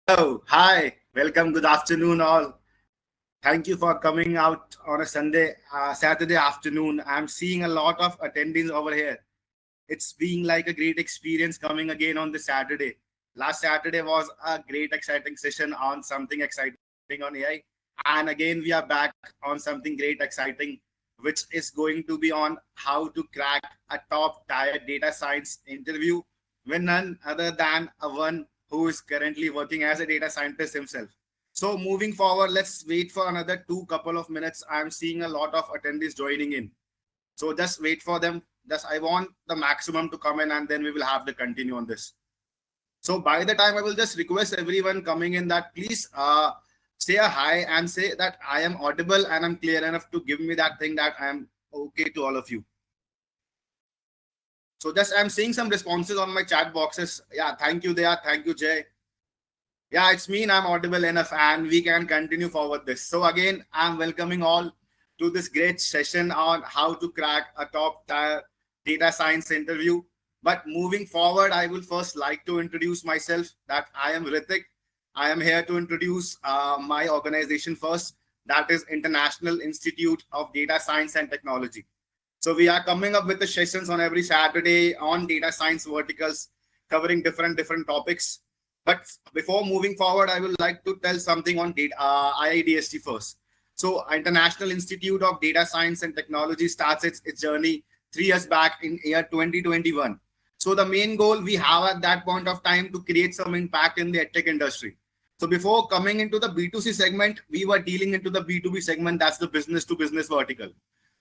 Hello, hi, welcome, good afternoon, all. Thank you for coming out on a Saturday afternoon. I'm seeing a lot of attendees over here. It's being like a great experience coming again on this Saturday. Last Saturday was a great, exciting session on something exciting on AI. And again, we are back on something great, exciting, which is going to be on how to crack a top tier data science interview with none other than a one who is currently working as a data scientist himself. So moving forward, let's wait for another two couple of minutes. I'm seeing a lot of attendees joining in. So just wait for them. Just I want the maximum to come in and then we will have to continue on this. So by the time I will just request everyone coming in that please say a hi and say that I am audible and I'm clear enough to give me that thing that I am okay to all of you. So just I'm seeing some responses on my chat boxes. Yeah, thank you there. Thank you, Jay. Yeah, it's me and I'm audible enough and we can continue forward this. So again, I'm welcoming all to this great session on how to crack a top tier data science interview. But moving forward, I will first like to introduce myself that I am Ritik. I am here to introduce my organization first, that is International Institute of Data Science and Technology. So we are coming up with the sessions on every Saturday on data science verticals, covering different topics. But before moving forward, I would like to tell something on IIDST first. So International Institute of Data Science and Technology starts its journey 3 years back in year 2021. So the main goal we have at that point of time to create some impact in the edtech industry. So before coming into the B2C segment, we were dealing into the B2B segment, that's the business to business vertical.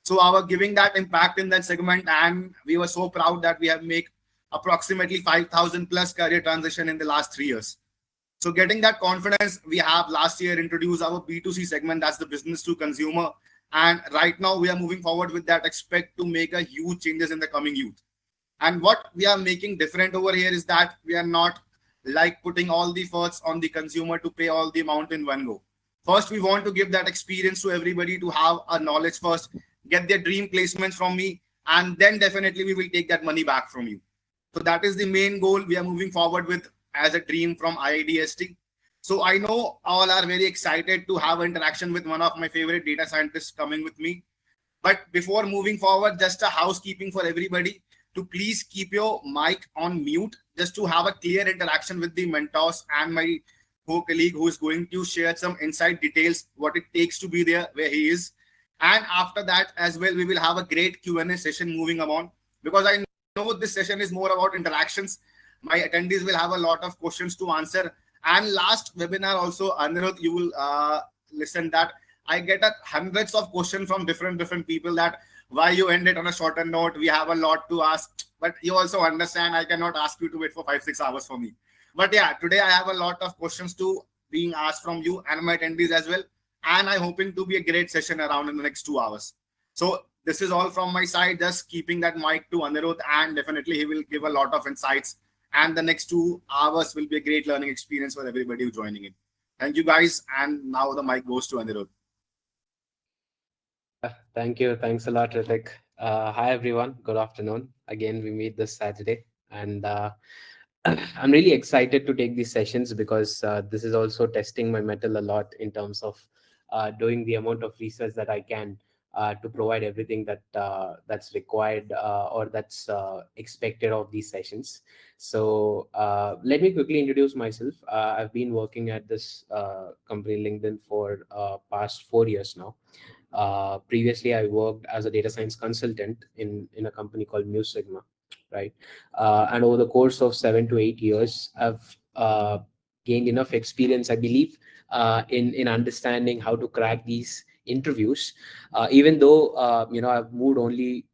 So our giving that impact in that segment, and we were so proud that we have made approximately 5,000 plus career transition in the last 3 years. So getting that confidence, we have last year introduced our B2C segment, that's the business to consumer. And right now we are moving forward with that, expect to make a huge changes in the coming youth. And what we are making different over here is that we are not like putting all the efforts on the consumer to pay all the amount in one go. First, we want to give that experience to everybody to have a knowledge first, get their dream placements from me, and then definitely we will take that money back from you. So that is the main goal we are moving forward with as a dream from IIDST. So I know all are very excited to have interaction with one of my favorite data scientists coming with me. But before moving forward, just a housekeeping for everybody to please keep your mic on mute just to have a clear interaction with the mentors and my co-colleague who is going to share some inside details, what it takes to be there where he is. And after that as well, we will have a great Q&A session moving on, because I know this session is more about interactions. My attendees will have a lot of questions to answer. And last webinar also, Anirudh, you will listen that I get hundreds of questions from different people that why you ended on a shorter note. We have a lot to ask, but you also understand I cannot ask you to wait for 5-6 hours for me. But yeah, today I have a lot of questions to being asked from you and my attendees as well. And I'm hoping to be a great session around in the next 2 hours. So this is all from my side, just keeping that mic to Anirudh, and definitely he will give a lot of insights. And the next 2 hours will be a great learning experience for everybody who's joining in. Thank you guys. And now the mic goes to Anirudh. Thank you. Thanks a lot, Ritik. Hi, everyone. Good afternoon. Again, we meet this Saturday. And I'm really excited to take these sessions because this is also testing my mettle a lot in terms of doing the amount of research that I can to provide everything that that's required or that's expected of these sessions. So let me quickly introduce myself. I've been working at this company LinkedIn for past 4 years now. Previously, I worked as a data science consultant in a company called Mu Sigma, right? And over the course of 7 to 8 years, I've gained enough experience, I believe, in understanding how to crack these interviews. Even though I've moved only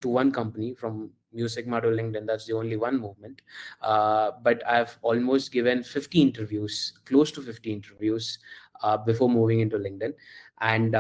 to one company from Mu Sigma to LinkedIn. That's the only one movement. But I've almost given 50 interviews, close to 50 interviews before moving into LinkedIn. And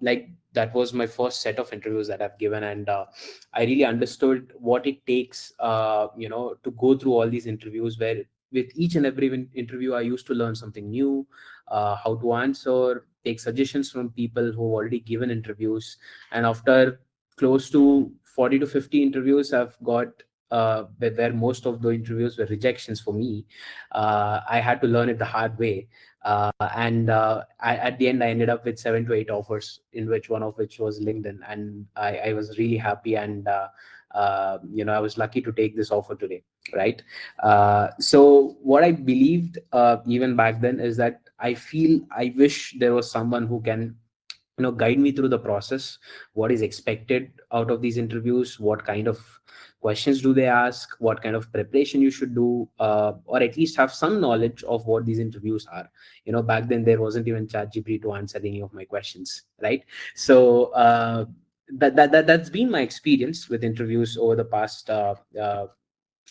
like that was my first set of interviews that I've given. And I really understood what it takes, to go through all these interviews where with each and every interview, I used to learn something new, how to answer, take suggestions from people who already given interviews. And after close to 40 to 50 interviews, I've got where most of the interviews were rejections for me, I had to learn it the hard way. At the end, I ended up with 7 to 8 offers, in which one of which was LinkedIn, and I was really happy, and I was lucky to take this offer today, right? So what I believed even back then is that I wish there was someone who can guide me through the process. What is expected out of these interviews? What kind of questions do they ask? What kind of preparation you should do, or at least have some knowledge of what these interviews are. Back then there wasn't even ChatGPT to answer any of my questions, right? So that's been my experience with interviews over the past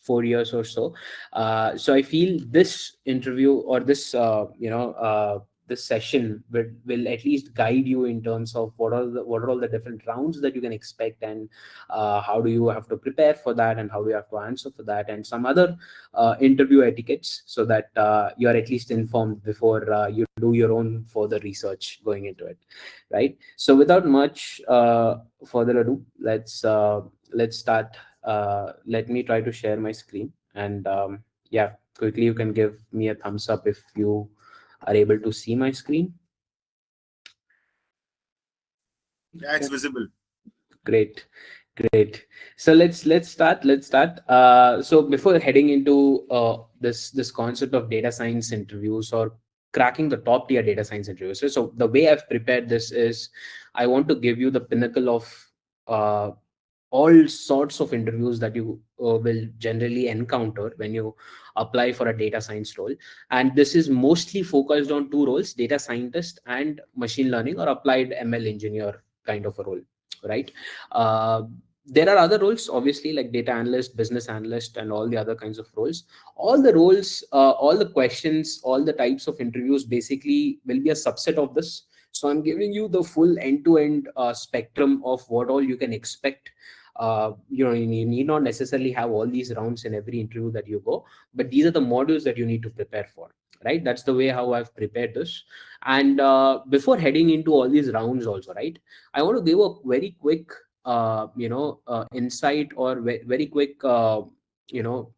4 years or so. So I feel this interview, or this session will at least guide you in terms of what are all the different rounds that you can expect, and how do you have to prepare for that, and how do you have to answer for that, and some other interview etiquettes, so that you are at least informed before you do your own further research going into it, right? So without much further ado, let's start. Let me try to share my screen, and yeah, quickly you can give me a thumbs up if you are able to see my screen. Yeah, it's visible. Great. So let's start. So before heading into this concept of data science interviews, or cracking the top tier data science interviews, so the way I've prepared this is, I want to give you the pinnacle of uh, all sorts of interviews that you will generally encounter when you apply for a data science role. And this is mostly focused on two roles: data scientist and machine learning or applied ML engineer kind of a role, right? uh, there are other roles, obviously, like data analyst, business analyst, and all the other kinds of roles. All the roles, all the questions, all the types of interviews basically will be a subset of this. So I'm giving you the full end-to-end spectrum of what all you can expect. You need not necessarily have all these rounds in every interview that you go, but these are the modules that you need to prepare for, right? That's the way how I've prepared this. And before heading into all these rounds also, right, I want to give a very quick insight, or very quick you know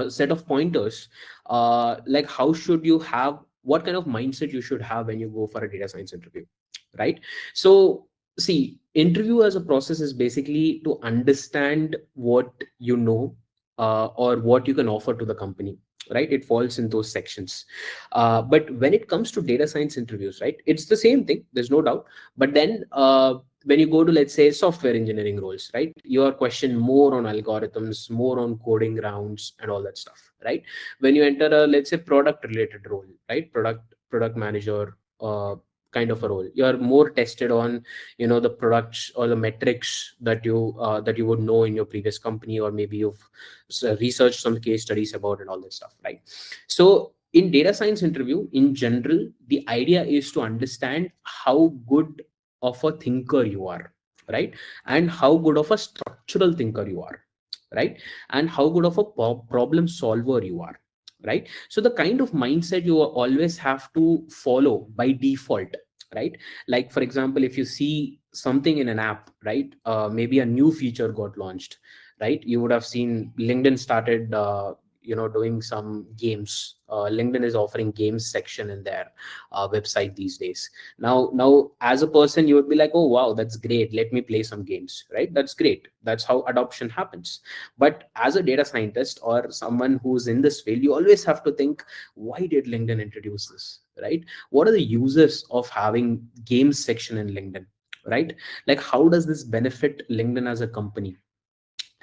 set of pointers, like how should you have, what kind of mindset you should have when you go for a data science interview, right? So see, interview as a process is basically to understand what you know, or what you can offer to the company, right? It falls in those sections. But when it comes to data science interviews, right, it's the same thing, there's no doubt. But then when you go to, let's say, software engineering roles, right, you are questioned more on algorithms, more on coding rounds and all that stuff, right? When you enter a, let's say, product related role, right, product manager kind of a role, you are more tested on the products or the metrics that you would know in your previous company, or maybe you've researched some case studies about, and all that stuff, right? So in data science interview in general, the idea is to understand how good of a thinker you are, right? And how good of a structural thinker you are, right? And how good of a problem solver you are, right? So the kind of mindset you always have to follow by default, right? Like, for example, if you see something in an app, right, maybe a new feature got launched, right? You would have seen LinkedIn started doing some games. LinkedIn is offering games section in their website these days. Now as a person, you would be like, oh wow, that's great, let me play some games, right? That's great, that's how adoption happens. But as a data scientist or someone who's in this field, you always have to think, why did LinkedIn introduce this, right? What are the users of having games section in LinkedIn, right? Like, how does this benefit LinkedIn as a company,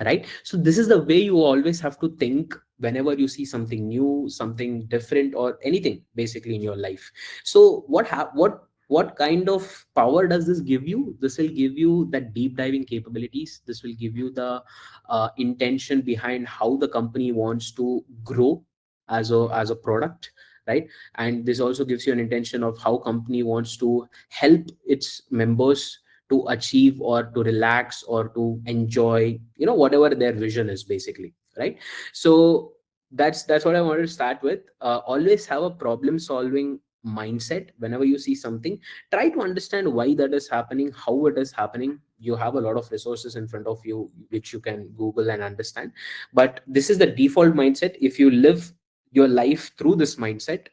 right? So this is the way you always have to think whenever you see something new, something different, or anything basically in your life. So what kind of power does this give you? This will give you that deep diving capabilities. This will give you the intention behind how the company wants to grow as a product, right? And this also gives you an intention of how company wants to help its members to achieve, or to relax, or to enjoy, whatever their vision is basically, right? So that's what I wanted to start with. Always have a problem solving mindset. Whenever you see something, try to understand why that is happening, how it is happening. You have a lot of resources in front of you which you can Google and understand, but this is the default mindset. If you live your life through this mindset,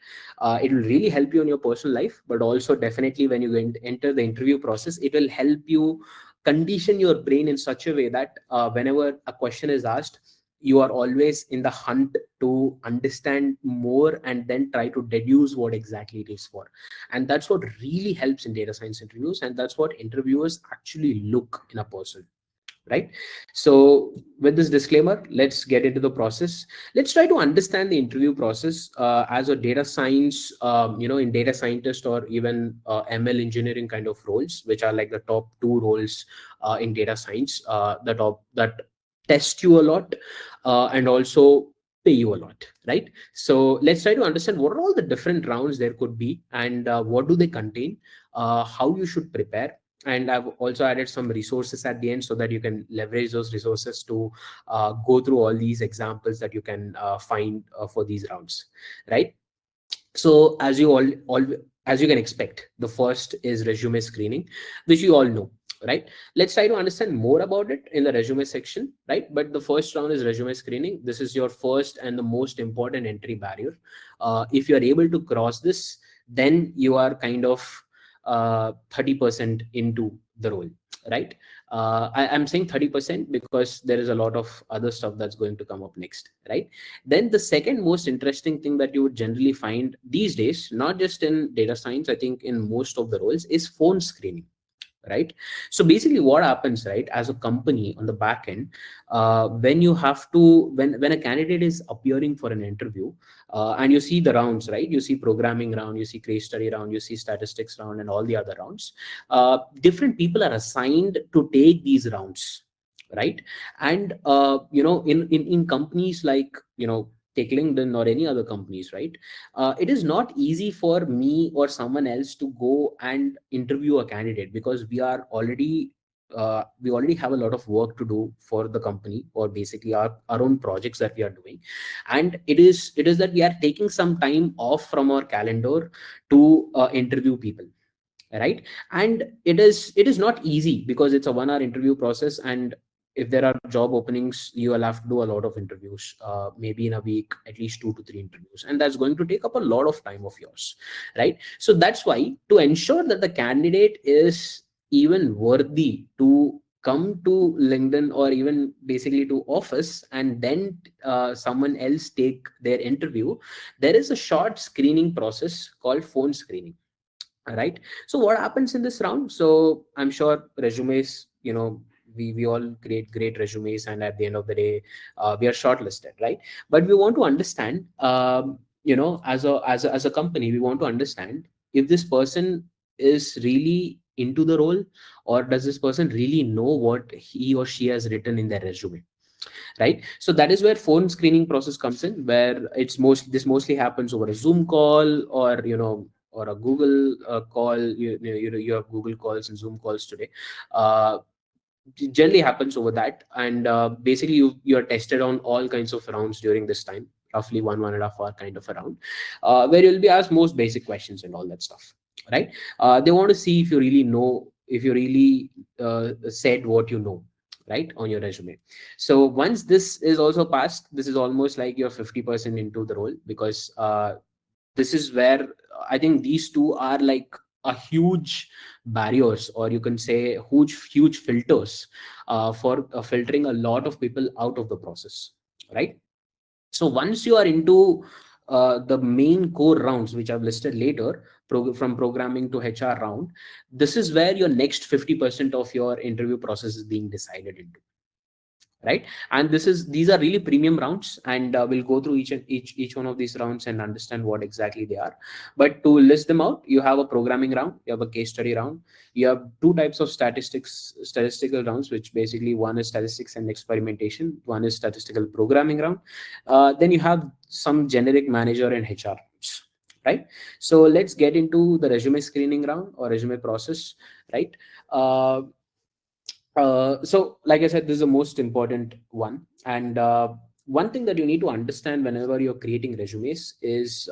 it will really help you in your personal life, but also definitely when you enter the interview process, it will help you condition your brain in such a way that whenever a question is asked, you are always in the hunt to understand more and then try to deduce what exactly it is for. And that's what really helps in data science interviews, and that's what interviewers actually look in a person, right? So with this disclaimer, let's get into the process. Let's try to understand the interview process as a data science, in data scientist or even ML engineering kind of roles, which are like the top two roles in data science, the top that test you a lot and also pay you a lot, right? So let's try to understand what are all the different rounds there could be, and what do they contain, how you should prepare. And I've also added some resources at the end so that you can leverage those resources to go through all these examples that you can find for these rounds, right? So as you can expect, the first is resume screening, which you all know, right? Let's try to understand more about it in the resume section, right? But the first round is resume screening. This is your first and the most important entry barrier. If you are able to cross this, then you are kind of 30% into the role, right? I'm saying 30% because there is a lot of other stuff that's going to come up next, right? Then the second most interesting thing that you would generally find these days, not just in data science, I think in most of the roles, is phone screening, right? So basically what happens, right, as a company on the back end, when you have to when a candidate is appearing for an interview, and you see the rounds, right? You see programming round, you see case study round, you see statistics round, and all the other rounds. Different people are assigned to take these rounds, right? And in companies like, take LinkedIn or any other companies, right? It is not easy for me or someone else to go and interview a candidate because we already have a lot of work to do for the company, or basically our own projects that we are doing. And it is that we are taking some time off from our calendar to interview people, right? And it is not easy because it's a 1 hour interview process, and if there are job openings, you will have to do a lot of interviews, maybe in a week at least 2 to 3 interviews, and that's going to take up a lot of time of yours, right? So that's why, to ensure that the candidate is even worthy to come to LinkedIn or even basically to office, and then someone else take their interview, there is a short screening process called phone screening, right? So what happens in this round? So I'm sure resumes, we all create great resumes, and at the end of the day, we are shortlisted, right? But we want to understand, as a company, we want to understand if this person is really into the role, or does this person really know what he or she has written in their resume, right? So that is where phone screening process comes in, where this mostly happens over a Zoom call, or or a Google call. You have Google calls and Zoom calls today. uh, Generally happens over that, and basically you're tested on all kinds of rounds during this time, roughly 1.5 hour kind of a round, where you'll be asked most basic questions and all that stuff, right? They want to see if you really know, if you really said what you know, right, on your resume. So once this is also passed, this is almost like you're 50% into the role, because this is where I think these two are like a huge barriers, or you can say huge filters for filtering a lot of people out of the process, right? So once you are into the main core rounds, which I've listed later, from programming to HR round, this is where your next 50% of your interview process is being decided into, right? And these are really premium rounds, and we'll go through each one of these rounds and understand what exactly they are. But to list them out, you have a programming round, you have a case study round, you have two types of statistical rounds, which basically one is statistics and experimentation, one is statistical programming round. Then you have some generic manager and HR rounds, right? So let's get into the resume screening round or resume process, right? uh, so like I said, this is the most important one. And one thing that you need to understand whenever you're creating resumes is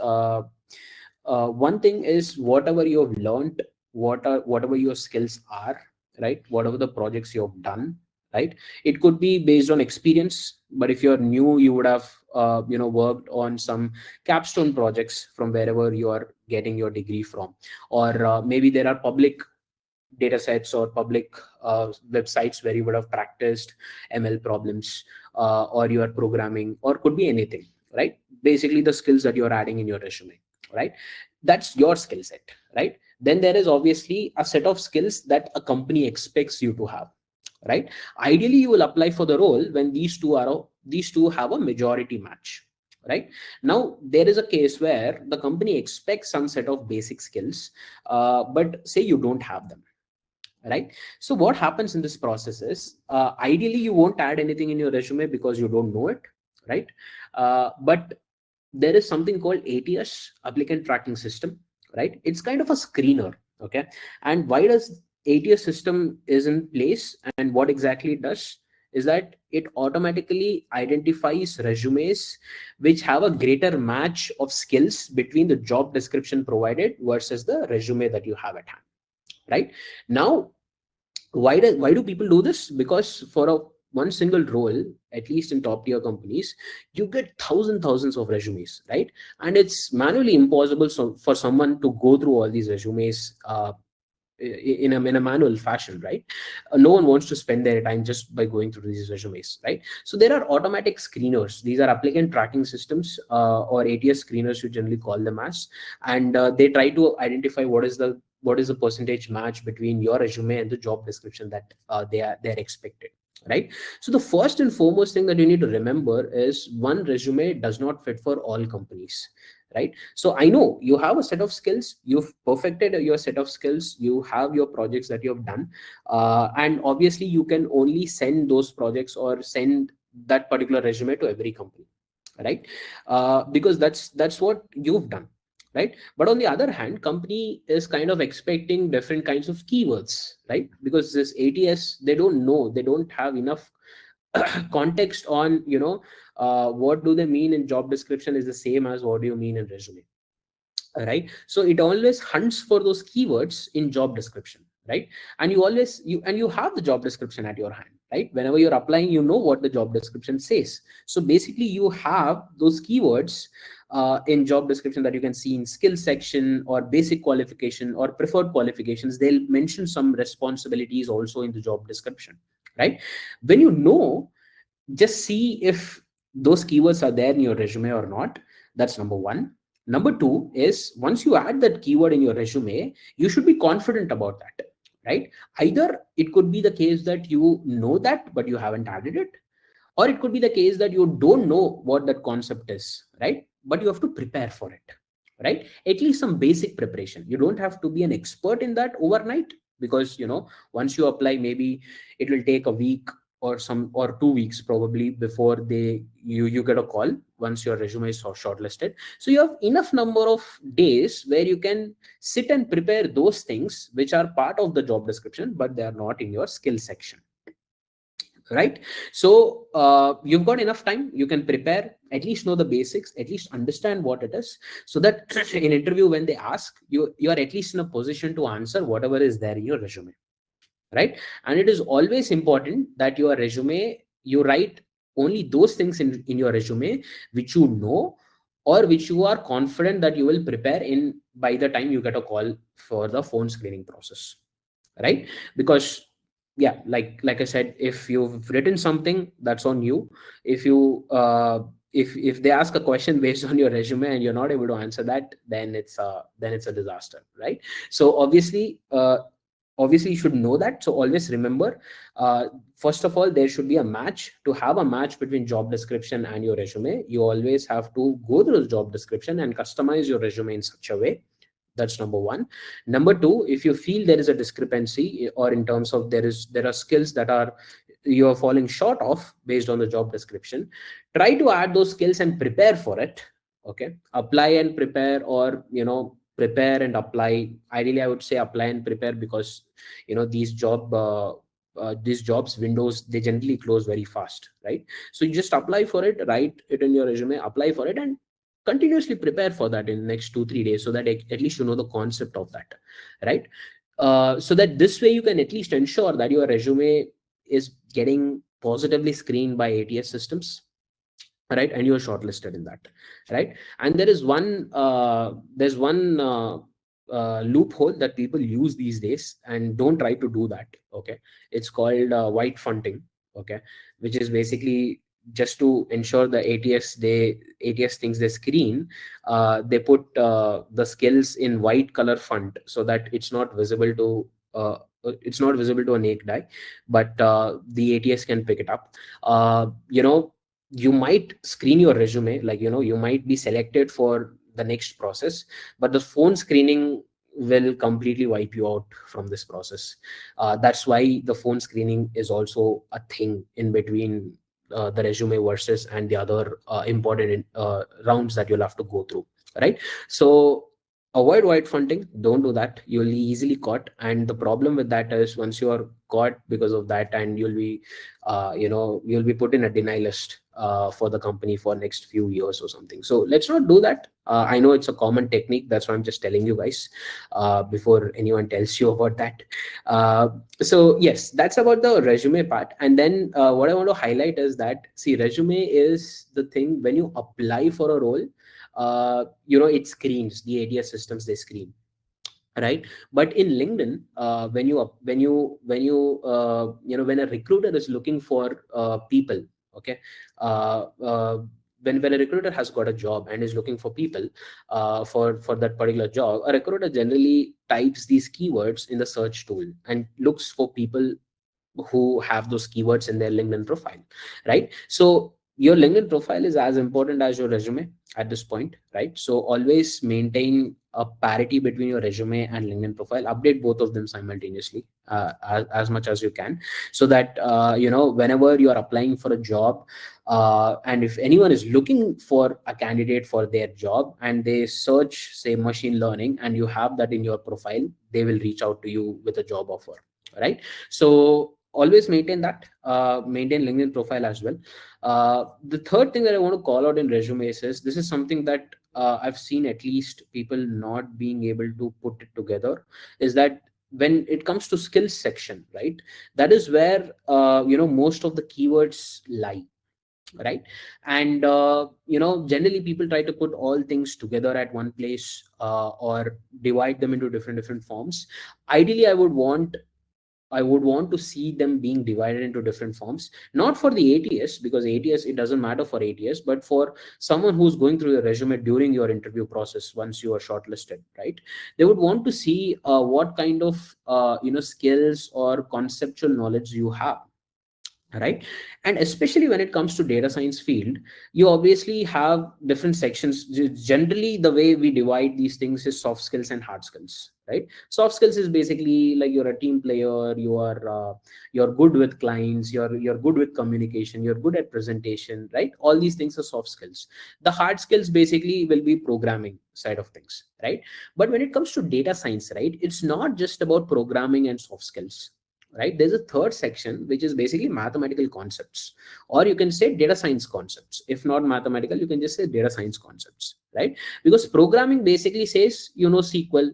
One thing is whatever you have learned, whatever your skills are, right? Whatever the projects you have done, right? It could be based on experience, but if you're new, you would have worked on some capstone projects from wherever you are getting your degree from, or maybe there are public data sets or public websites where you would have practiced ML problems, or you are programming, or could be anything, right? Basically the skills that you're adding in your resume, right? That's your skill set, right? Then there is obviously a set of skills that a company expects you to have, right? Ideally you will apply for the role when these two have a majority match, right? Now there is a case where the company expects some set of basic skills, but say you don't have them, right? So what happens in this process is, ideally you won't add anything in your resume because you don't know it, right? But there is something called ATS, applicant tracking system, right? It's kind of a screener, okay? And why does ATS system is in place, and what exactly it does is that it automatically identifies resumes which have a greater match of skills between the job description provided versus the resume that you have at hand, right? Now why do people do this? Because for a one single role, at least in top tier companies, you get thousands of resumes, right? And it's manually impossible for someone to go through all these resumes in a manual fashion, right? No one wants to spend their time just by going through these resumes, right? So there are automatic screeners. These are applicant tracking systems, or ATS screeners you generally call them as, and they try to identify what is the percentage match between your resume and the job description that they're expected, right? So the first and foremost thing that you need to remember is one resume does not fit for all companies, right? So I know you have a set of skills, you've perfected your set of skills, you have your projects that you have done, and obviously you can only send those projects or send that particular resume to every company, right? Because that's what you've done, right? But on the other hand, company is kind of expecting different kinds of keywords, right? Because this ATS, they don't know, they don't have enough context on, what do they mean in job description is the same as what do you mean in resume, right? So it always hunts for those keywords in job description, right? And you have the job description at your hand, right? Whenever you're applying, you know what the job description says. So basically you have those keywords in job description that you can see in skill section or basic qualification or preferred qualifications. They'll mention some responsibilities also in the job description, right? When you know, just see if those keywords are there in your resume or not. That's number one. Number two is, once you add that keyword in your resume, you should be confident about that, right? Either it could be the case that you know that but you haven't added it, or it could be the case that you don't know what that concept is, right? But you have to prepare for it, right? At least some basic preparation. You don't have to be an expert in that overnight, because once you apply, maybe it will take a week or 2 weeks probably before you get a call once your resume is shortlisted. So you have enough number of days where you can sit and prepare those things which are part of the job description but they are not in your skill section, right? So you've got enough time, you can prepare, at least know the basics, at least understand what it is, so that in interview when they ask you, you are at least in a position to answer whatever is there in your resume, right? And it is always important that your resume, you write only those things in your resume which you know, or which you are confident that you will prepare in by the time you get a call for the phone screening process, right? Because yeah, like I said, if you've written something, that's on you. If you if they ask a question based on your resume and you're not able to answer that, then it's a disaster, right? So obviously you should know that. So always remember, first of all, there should be a match. To have a match between job description and your resume, you always have to go through the job description and customize your resume in such a way. That's number one. Number two, if you feel there is a discrepancy, or in terms of there are skills that are you're falling short of based on the job description, try to add those skills and prepare for it. Okay, apply and prepare, or prepare and apply. Ideally I would say apply and prepare, because these jobs windows, they generally close very fast, right? So you just apply for it, write it in your resume, apply for it, and continuously prepare for that in the next 2 3 days, so that at least you know the concept of that, right? So that this way you can at least ensure that your resume is getting positively screened by ATS systems, right? And you're shortlisted in that, right? And there's one loophole that people use these days, and don't try to do that, okay? It's called white fronting, okay? Which is basically just to ensure the ATS thinks they screen, they put the skills in white color font so that it's not visible to a naked eye, but the ATS can pick it up. You know, you might screen your resume, like, you know, you might be selected for the next process, but the phone screening will completely wipe you out from this process. That's why the phone screening is also a thing in between the resume versus and the other important rounds that you'll have to go through, right? So avoid white fronting, don't do that, you'll be easily caught. And the problem with that is, once you are caught because of that, and you'll be put in a deny list for the company for next few years or something. So let's not do that. I know it's a common technique, that's why I'm just telling you guys before anyone tells you about that. uh, so yes, that's about the resume part. And then what I want to highlight is that, see, resume is the thing when you apply for a role. It screens, the ATS systems, they screen, right? But in LinkedIn, when a recruiter is looking for people, okay, uh, uh, when a recruiter has got a job and is looking for people for that particular job, a recruiter generally types these keywords in the search tool and looks for people who have those keywords in their LinkedIn profile, right? So your LinkedIn profile is as important as your resume at this point, right? So always maintain a parity between your resume and LinkedIn profile. Update both of them simultaneously as much as you can, so that whenever you are applying for a job, and if anyone is looking for a candidate for their job and they search, say, machine learning, and you have that in your profile, they will reach out to you with a job offer, right? So always maintain that, maintain LinkedIn profile as well. The third thing that I want to call out in resumes is, this is something that I've seen at least people not being able to put it together, is that when it comes to skills section, right, that is where most of the keywords lie, right? And generally people try to put all things together at one place, or divide them into different forms. Ideally, I would want to see them being divided into different forms, not for the ATS, because ATS, it doesn't matter for ATS, but for someone who's going through your resume during your interview process, once you are shortlisted, right? They would want to see what kind of skills or conceptual knowledge you have, right? And especially when it comes to data science field, you obviously have different sections. Generally, the way we divide these things is soft skills and hard skills, right? Soft skills is basically like, you're a team player, you're good with clients, you're good with communication, you're good at presentation, right? All these things are soft skills. The hard skills basically will be programming side of things, right? But when it comes to data science, right, it's not just about programming and soft skills, right? There's a third section which is basically mathematical concepts, or you can say data science concepts. If not mathematical, you can just say data science concepts, right? Because programming basically says, SQL,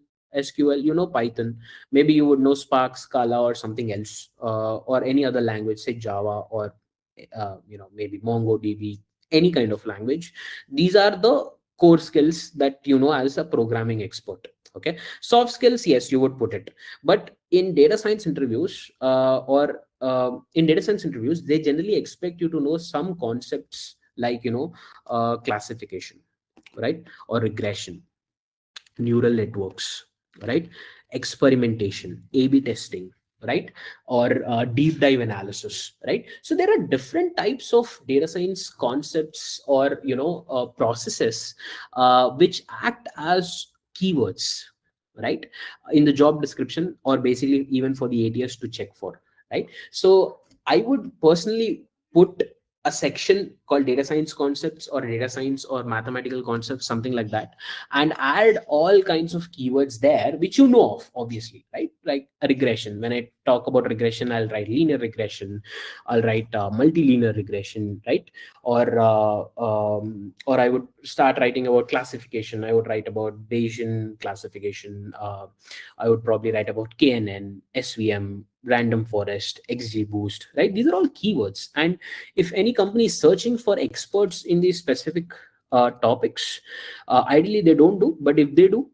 Python, maybe you would know Spark, Scala, or something else, or any other language, say Java, or maybe MongoDB, any kind of language. These are the core skills that you know as a programming expert. Okay, soft skills, yes, you would put it. But in data science interviews, they generally expect you to know some concepts like, classification, right? Or regression, neural networks, right? Experimentation, A/B testing, right? Or deep dive analysis, right? So there are different types of data science concepts, or processes which act as keywords, right, in the job description, or basically even for the ATS to check for, right? So I would personally put a section called data science concepts, or data science or mathematical concepts, something like that, and add all kinds of keywords there which you know of, obviously, right? like a regression. When I talk about regression, I'll write linear regression, I'll write multilinear regression, right? Or I would start writing about classification. I would write about Bayesian classification. I would probably write about KNN, SVM, random forest, XGBoost, right? These are all keywords. And if any company is searching for experts in these specific topics, ideally they don't do, but if they do,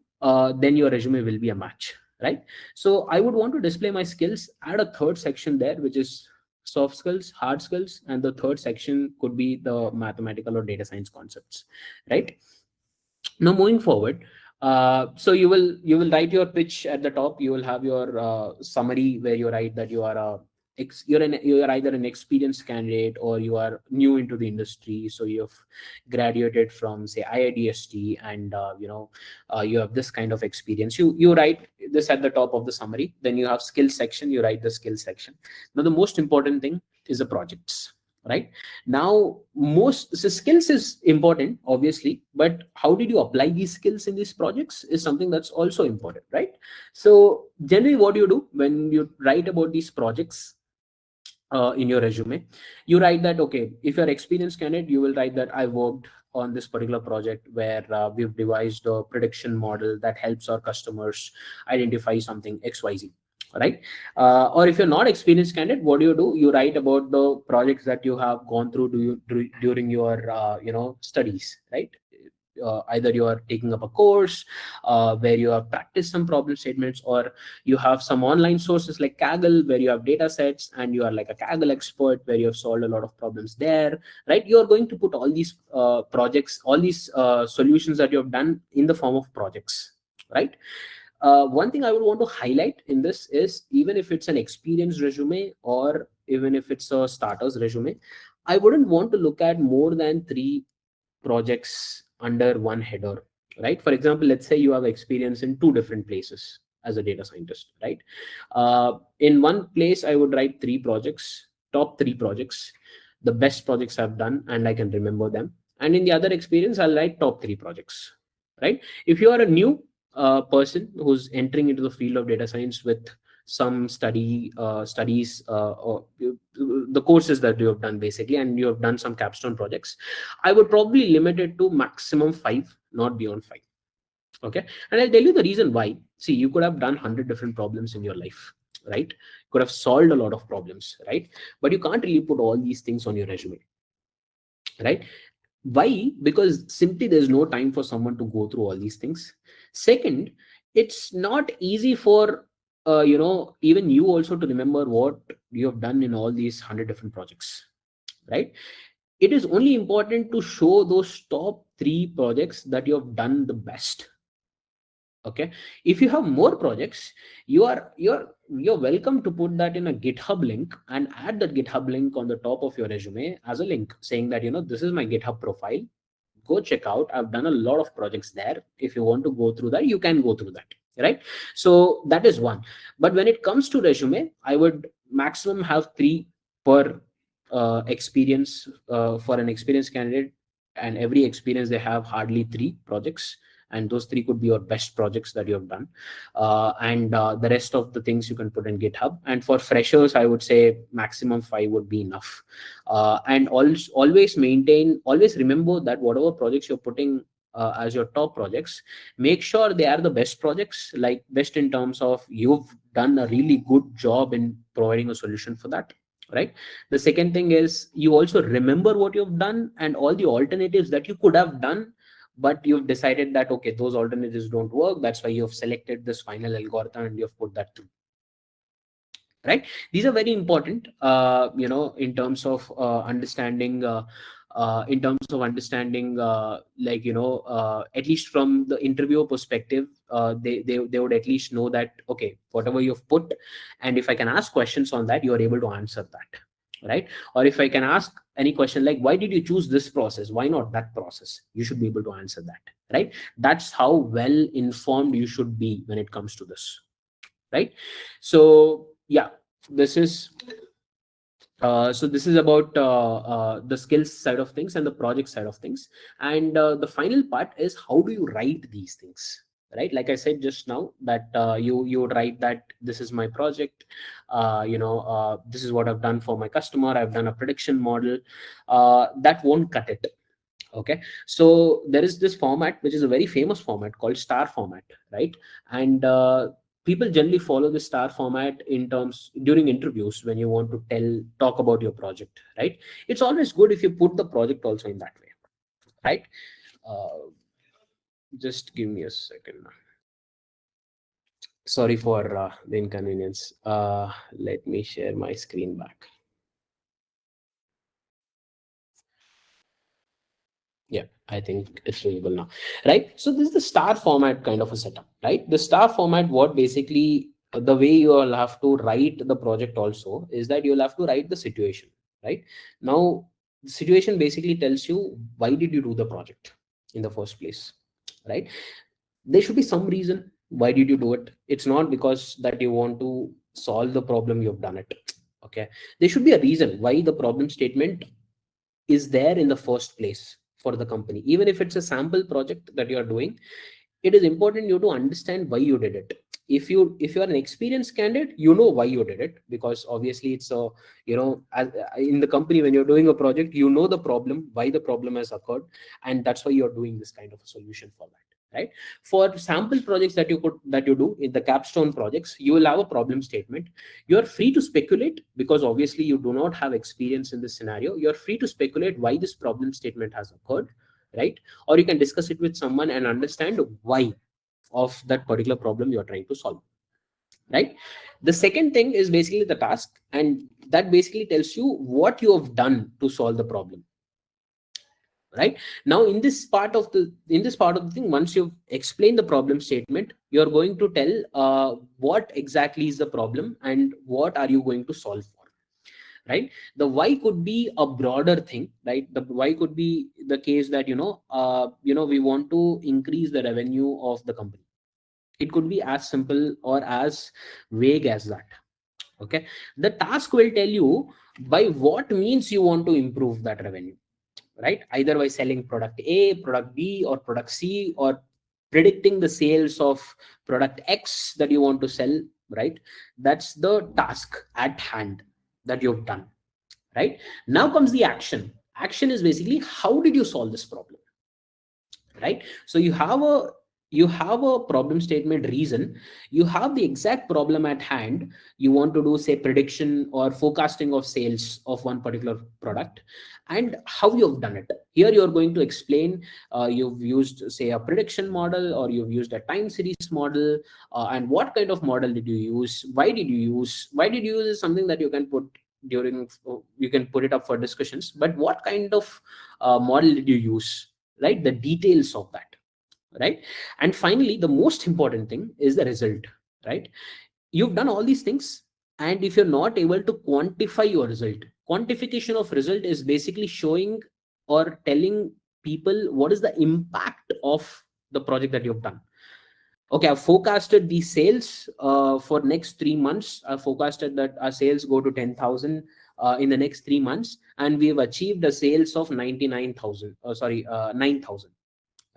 then your resume will be a match, right? So I would want to display my skills, add a third section there, which is soft skills, hard skills, and the third section could be the mathematical or data science concepts, right? Now moving forward, so you will write your pitch at the top. You will have your summary where you write that you are a you're either an experienced candidate or you are new into the industry. So you've graduated from say IIDST, and you have this kind of experience. You write this at the top of the summary. Then you have skill section. You write the skill section. Now the most important thing is the projects, right? Now most so skills is important obviously, but how did you apply these skills in these projects is something that's also important, right? So generally what you do when you write about these projects in your resume, you write that, okay, if you're experienced candidate, you will write that I worked on this particular project where we've devised a prediction model that helps our customers identify something XYZ, right? Or if you're not experienced candidate, what do? You write about the projects that you have gone through during your studies, right? Either you are taking up a course where you have practiced some problem statements, or you have some online sources like Kaggle where you have data sets and you are like a Kaggle expert where you have solved a lot of problems there, right? You are going to put all these projects, all these solutions that you have done in the form of projects, right? One thing I would want to highlight in this is, even if it's an experienced resume or even if it's a starter's resume, I wouldn't want to look at more than 3 projects under one header, right? For example, let's say you have experience in 2 different places as a data scientist, right? In one place, I would write 3 projects, top 3 projects, the best projects I've done, and I can remember them. And in the other experience, I'll write top 3 projects, right? If you are a new person who's entering into the field of data science with some studies or the courses that you have done basically, and you have done some capstone projects, I would probably limit it to maximum 5, not beyond 5. Okay. And I'll tell you the reason why. See, you could have done 100 different problems in your life, right? You could have solved a lot of problems, right? But you can't really put all these things on your resume, right? Why? Because simply there's no time for someone to go through all these things. Second, it's not easy for even you also to remember what you have done in all these 100 different projects, right? It is only important to show those top 3 projects that you have done the best. Okay. If you have more projects, you're welcome to put that in a GitHub link and add that GitHub link on the top of your resume as a link saying that, this is my GitHub profile. Go check out. I've done a lot of projects there. If you want to go through that, you can go through that, right? So that is one. But when it comes to resume, I would maximum have 3 per experience for an experienced candidate, and every experience they have hardly 3 projects, and those 3 could be your best projects that you have done, and the rest of the things you can put in GitHub. And for freshers, I would say maximum 5 would be enough. And always remember that whatever projects you're putting as your top projects, make sure they are the best projects, like best in terms of you've done a really good job in providing a solution for that, right? The second thing is you also remember what you've done and all the alternatives that you could have done, but you've decided that, okay, those alternatives don't work. That's why you've selected this final algorithm and you've put that through, right? These are very important in terms of understanding at least from the interviewer perspective, they would at least know that, okay, whatever you've put, and if I can ask questions on that, you are able to answer that, right? Or if I can ask any question like, why did you choose this process, why not that process, you should be able to answer that, right? That's how well informed you should be when it comes to this, right? So yeah, this is about the skills side of things and the project side of things. And the final part is, how do you write these things, right? Like I said just now, that you would write that this is my project, this is what I've done for my customer, I've done a prediction model. That won't cut it. Okay, so there is this format which is a very famous format called star format, right? And people generally follow the star format in terms during interviews when you want to talk about your project, right? It's always good if you put the project also in that way, right? uh, just give me a second. Sorry for the inconvenience. Let me share my screen back. Yeah, I think it's visible now, right? So this is the star format kind of a setup, right? The star format, what basically the way you will have to write the project also is that you'll have to write the situation, right? Now, the situation basically tells you why did you do the project in the first place, right? There should be some reason why did you do it. It's not because that you want to solve the problem you've done it. Okay, there should be a reason why the problem statement is there in the first place for the company. Even if it's a sample project that you are doing, it is important you to understand why you did it. If you are an experienced candidate, you know why you did it, because obviously it's a, in the company when you're doing a project, you know the problem, why the problem has occurred, and that's why you're doing this kind of a solution for that, right? For sample projects that you do in the capstone projects, you will have a problem statement. You're free to speculate, because obviously you do not have experience in this scenario. You're free to speculate why this problem statement has occurred, right? Or you can discuss it with someone and understand why of that particular problem you're trying to solve, right? The second thing is basically the task, and that basically tells you what you have done to solve the problem, right? Now in this part of the thing, once you've explained the problem statement, you're going to tell what exactly is the problem and what are you going to solve for, right? The why could be a broader thing, right? The why could be the case that we want to increase the revenue of the company. It could be as simple or as vague as that. Okay, the task will tell you by what means you want to improve that revenue, right? Either by selling product A, product B, or product C, or predicting the sales of product X that you want to sell, right? That's the task at hand that you've done, right? Now comes the action. Action is basically how did you solve this problem, right? So you have a problem statement reason, you have the exact problem at hand. You want to do, say, prediction or forecasting of sales of one particular product, and how you've done it. Here you're going to explain, you've used, say, a prediction model, or you've used a time series model, and what kind of model did you use, why did you use is something that you can put during, you can put it up for discussions, but what kind of model did you use, right? The details of that, right? And finally, the most important thing is the result, right? You've done all these things, and if you're not able to quantify your result, quantification of result is basically showing or telling people what is the impact of the project that you've done. Okay, I've forecasted the sales for next 3 months. I forecasted that our sales go to 10,000 in the next 3 months, and we've achieved a sales of 99,000, 9,000,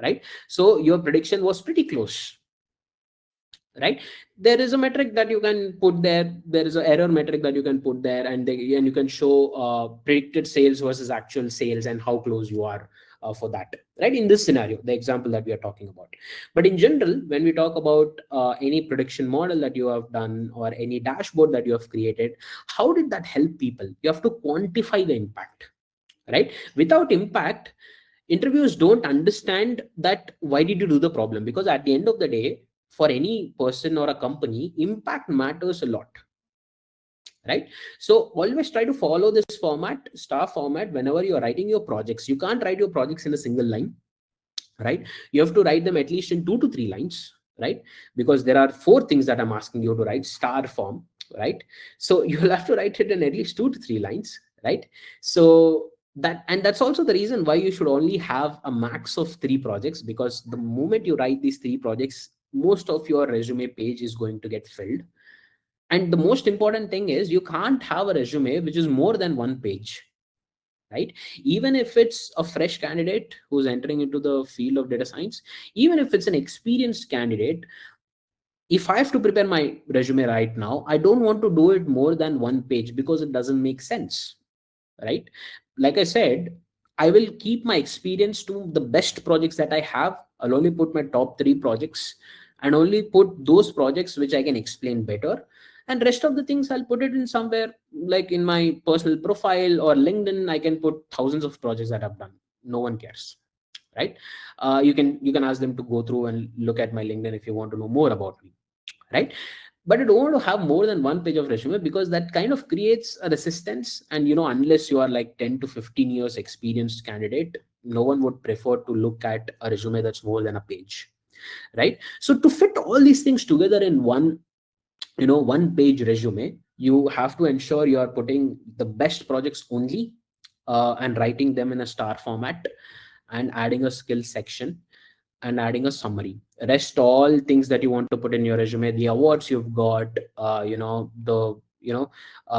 right? So your prediction was pretty close, right? There is a metric that you can put there. There is an error metric that you can put there, and you can show predicted sales versus actual sales and how close you are for that, right? In this scenario, the example that we are talking about. But in general, when we talk about any prediction model that you have done or any dashboard that you have created, how did that help people? You have to quantify the impact, right? Without impact, interviewers don't understand that why did you do the problem, because at the end of the day, for any person or a company, impact matters a lot, right? So always try to follow this format, star format, whenever you're writing your projects. You can't write your projects in a single line, right? You have to write them at least in 2 to 3 lines, right? Because there are 4 things that I'm asking you to write star form, right? So you'll have to write it in at least 2 to 3 lines, right? So that's also the reason why you should only have a max of 3 projects, because the moment you write these 3 projects, most of your resume page is going to get filled. And the most important thing is you can't have a resume which is more than 1 page, right? Even if it's a fresh candidate who's entering into the field of data science, even if it's an experienced candidate, if I have to prepare my resume right now, I don't want to do it more than one page because it doesn't make sense, right? Like I said, I will keep my experience to the best projects that I have. I'll only put my top 3 projects and only put those projects which I can explain better. And rest of the things I'll put it in somewhere like in my personal profile or LinkedIn. I can put thousands of projects that I've done. No one cares, right? You can ask them to go through and look at my LinkedIn if you want to know more about me, right? But I don't want to have more than one page of resume because that kind of creates a resistance. And unless you are like 10 to 15 years experienced candidate, no one would prefer to look at a resume that's more than a page, right? So to fit all these things together in one page resume, you have to ensure you are putting the best projects only, and writing them in a star format, and adding a skill section, and adding a summary. Rest all things that you want to put in your resume, the awards you've got, the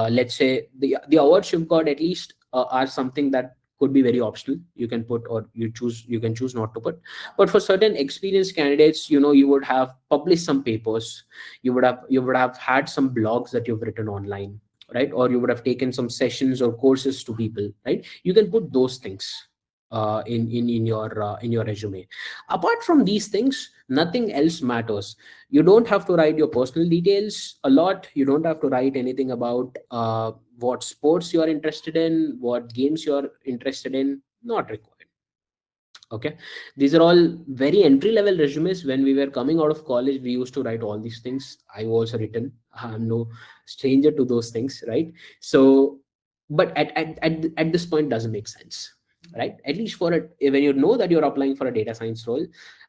let's say the awards you've got, at least are something that could be very optional. You can put, or you can choose not to put. But for certain experienced candidates, you would have published some papers, you would have had some blogs that you've written online, right? Or you would have taken some sessions or courses to people, right? You can put those things in your resume. Apart from these things, nothing else matters. You don't have to write your personal details a lot. You don't have to write anything about what sports you are interested in, what games you are interested in. Not required. Okay, these are all very entry level resumes. When we were coming out of college, we used to write all these things. I also written. I'm no stranger to those things, right? So, but at this point doesn't make sense, right? At least for it, when you know that you're applying for a data science role,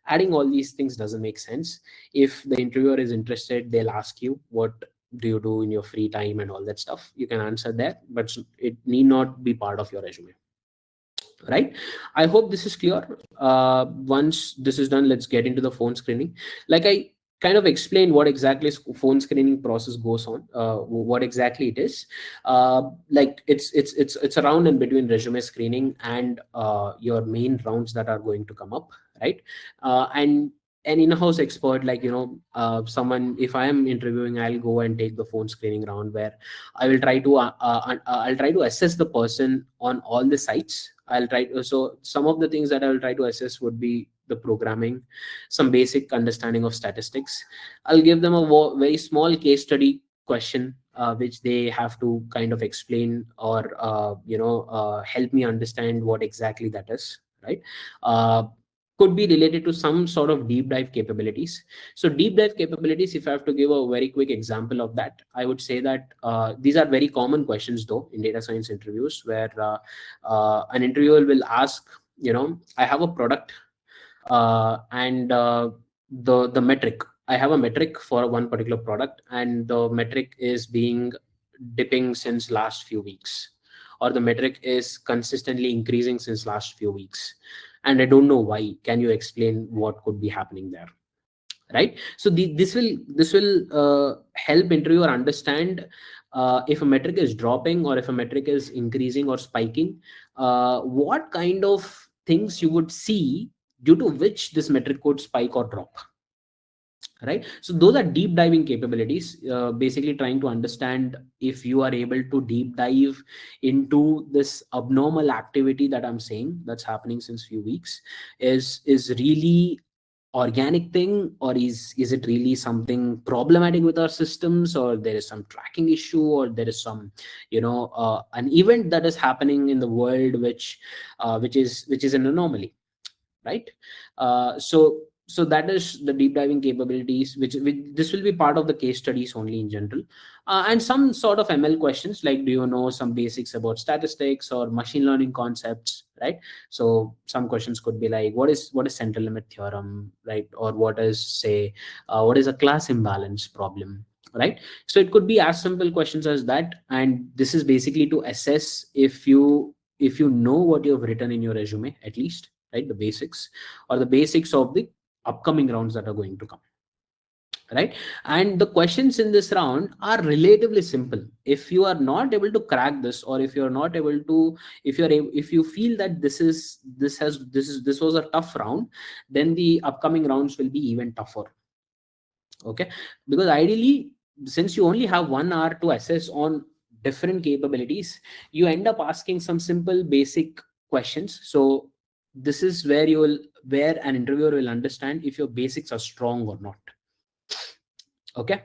adding all these things doesn't make sense. If the interviewer is interested, they'll ask you what do you do in your free time and all that stuff. You can answer that, but it need not be part of your resume, right? I hope this is clear. Once this is done, let's get into the phone screening. Like I kind of explained what exactly phone screening process goes on, what exactly it is. Like it's a round in between resume screening and your main rounds that are going to come up, right? And an in-house expert, like someone, if I am interviewing, I'll go and take the phone screening round, where I'll try to assess the person on all the sites. So some of the things that I will try to assess would be the programming, some basic understanding of statistics. I'll give them a very small case study question, which they have to kind of explain, or help me understand what exactly that is, right? uh, could be related to some sort of deep dive capabilities. So deep dive capabilities, if I have to give a very quick example of that, I would say that these are very common questions though in data science interviews, where an interviewer will ask, I have a product, and the metric, I have a metric for one particular product, and the metric is being dipping since last few weeks, or the metric is consistently increasing since last few weeks, and I don't know why. Can you explain what could be happening there, right? So this will help interviewer understand if a metric is dropping, or if a metric is increasing or spiking, what kind of things you would see due to which this metric could spike or drop, right? So those are deep diving capabilities, basically trying to understand if you are able to deep dive into this abnormal activity that I'm saying that's happening since few weeks, is really organic thing, or is it really something problematic with our systems, or there is some tracking issue, or there is some an event that is happening in the world, which is an anomaly, right? So that is the deep diving capabilities, which this will be part of the case studies only in general. And some sort of ML questions, like do you know some basics about statistics or machine learning concepts, right? So some questions could be like, what is central limit theorem, right? Or what is a class imbalance problem, right? So it could be as simple questions as that, and this is basically to assess if you know what you have written in your resume, at least, right? The basics, or the basics of the upcoming rounds that are going to come, right? And the questions in this round are relatively simple. If you are not able to crack this, or if you're not able to, if you feel that this was a tough round, then the upcoming rounds will be even tougher. Okay, because ideally, since you only have 1 hour to assess on different capabilities, you end up asking some simple basic questions. So this is where an interviewer will understand if your basics are strong or not. Okay.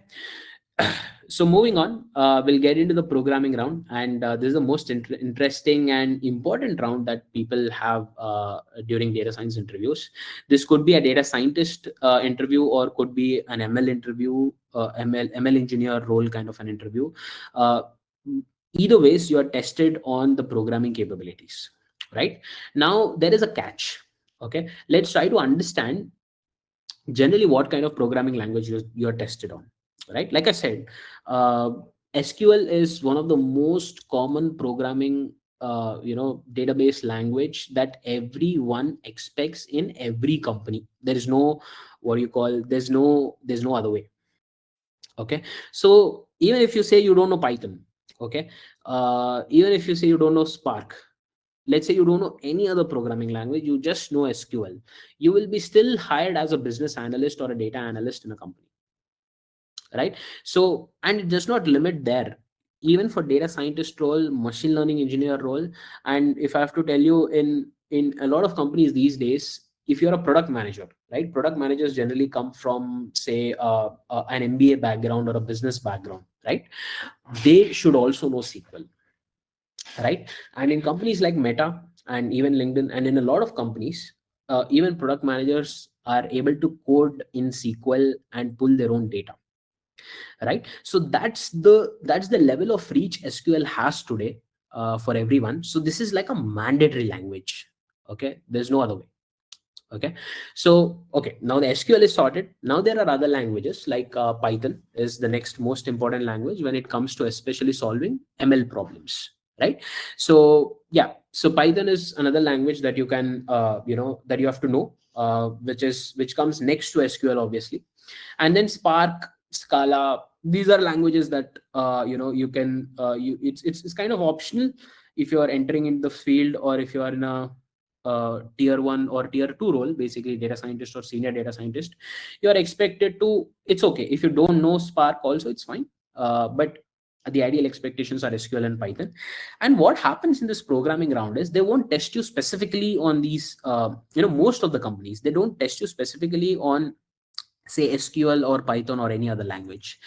So moving on, we'll get into the programming round, and this is the most interesting and important round that people have during data science interviews. This could be a data scientist interview, or could be an ML interview, ML engineer role kind of an interview. uh, Either ways, you are tested on the programming capabilities. Right now, there is a catch. Okay, let's try to understand generally what kind of programming language you're tested on. Right, like I said, uh, SQL is one of the most common programming database language that everyone expects in every company. There is no, what you call, there's no other way. Okay, so even if you say you don't know Python, okay, even if you say you don't know Spark, let's say you don't know any other programming language, you just know SQL, you will be still hired as a business analyst or a data analyst in a company. Right, so, and it does not limit there. Even for data scientist role, machine learning engineer role, and if I have to tell you, in a lot of companies these days, if you're a product manager, right, product managers generally come from, say, an MBA background or a business background, right? They should also know SQL. Right, and in companies like Meta and even LinkedIn, and in a lot of companies, even product managers are able to code in SQL and pull their own data. Right, so that's the level of reach SQL has today, for everyone. So this is like a mandatory language. Okay, there's no other way. Okay, so, okay, now the SQL is sorted. Now there are other languages like Python is the next most important language when it comes to especially solving ML problems. Right, so yeah, so Python is another language that you can that you have to know, which comes next to SQL, obviously. And then Spark, Scala, these are languages that you can it's kind of optional if you are entering in the field, or if you are in a tier 1 or tier 2 role, basically data scientist or senior data scientist. You are expected to, it's okay if you don't know Spark also, it's fine. But the ideal expectations are SQL and Python. And what happens in this programming round is they won't test you specifically on these, most of the companies, they don't test you specifically on, say, SQL or Python or any other language.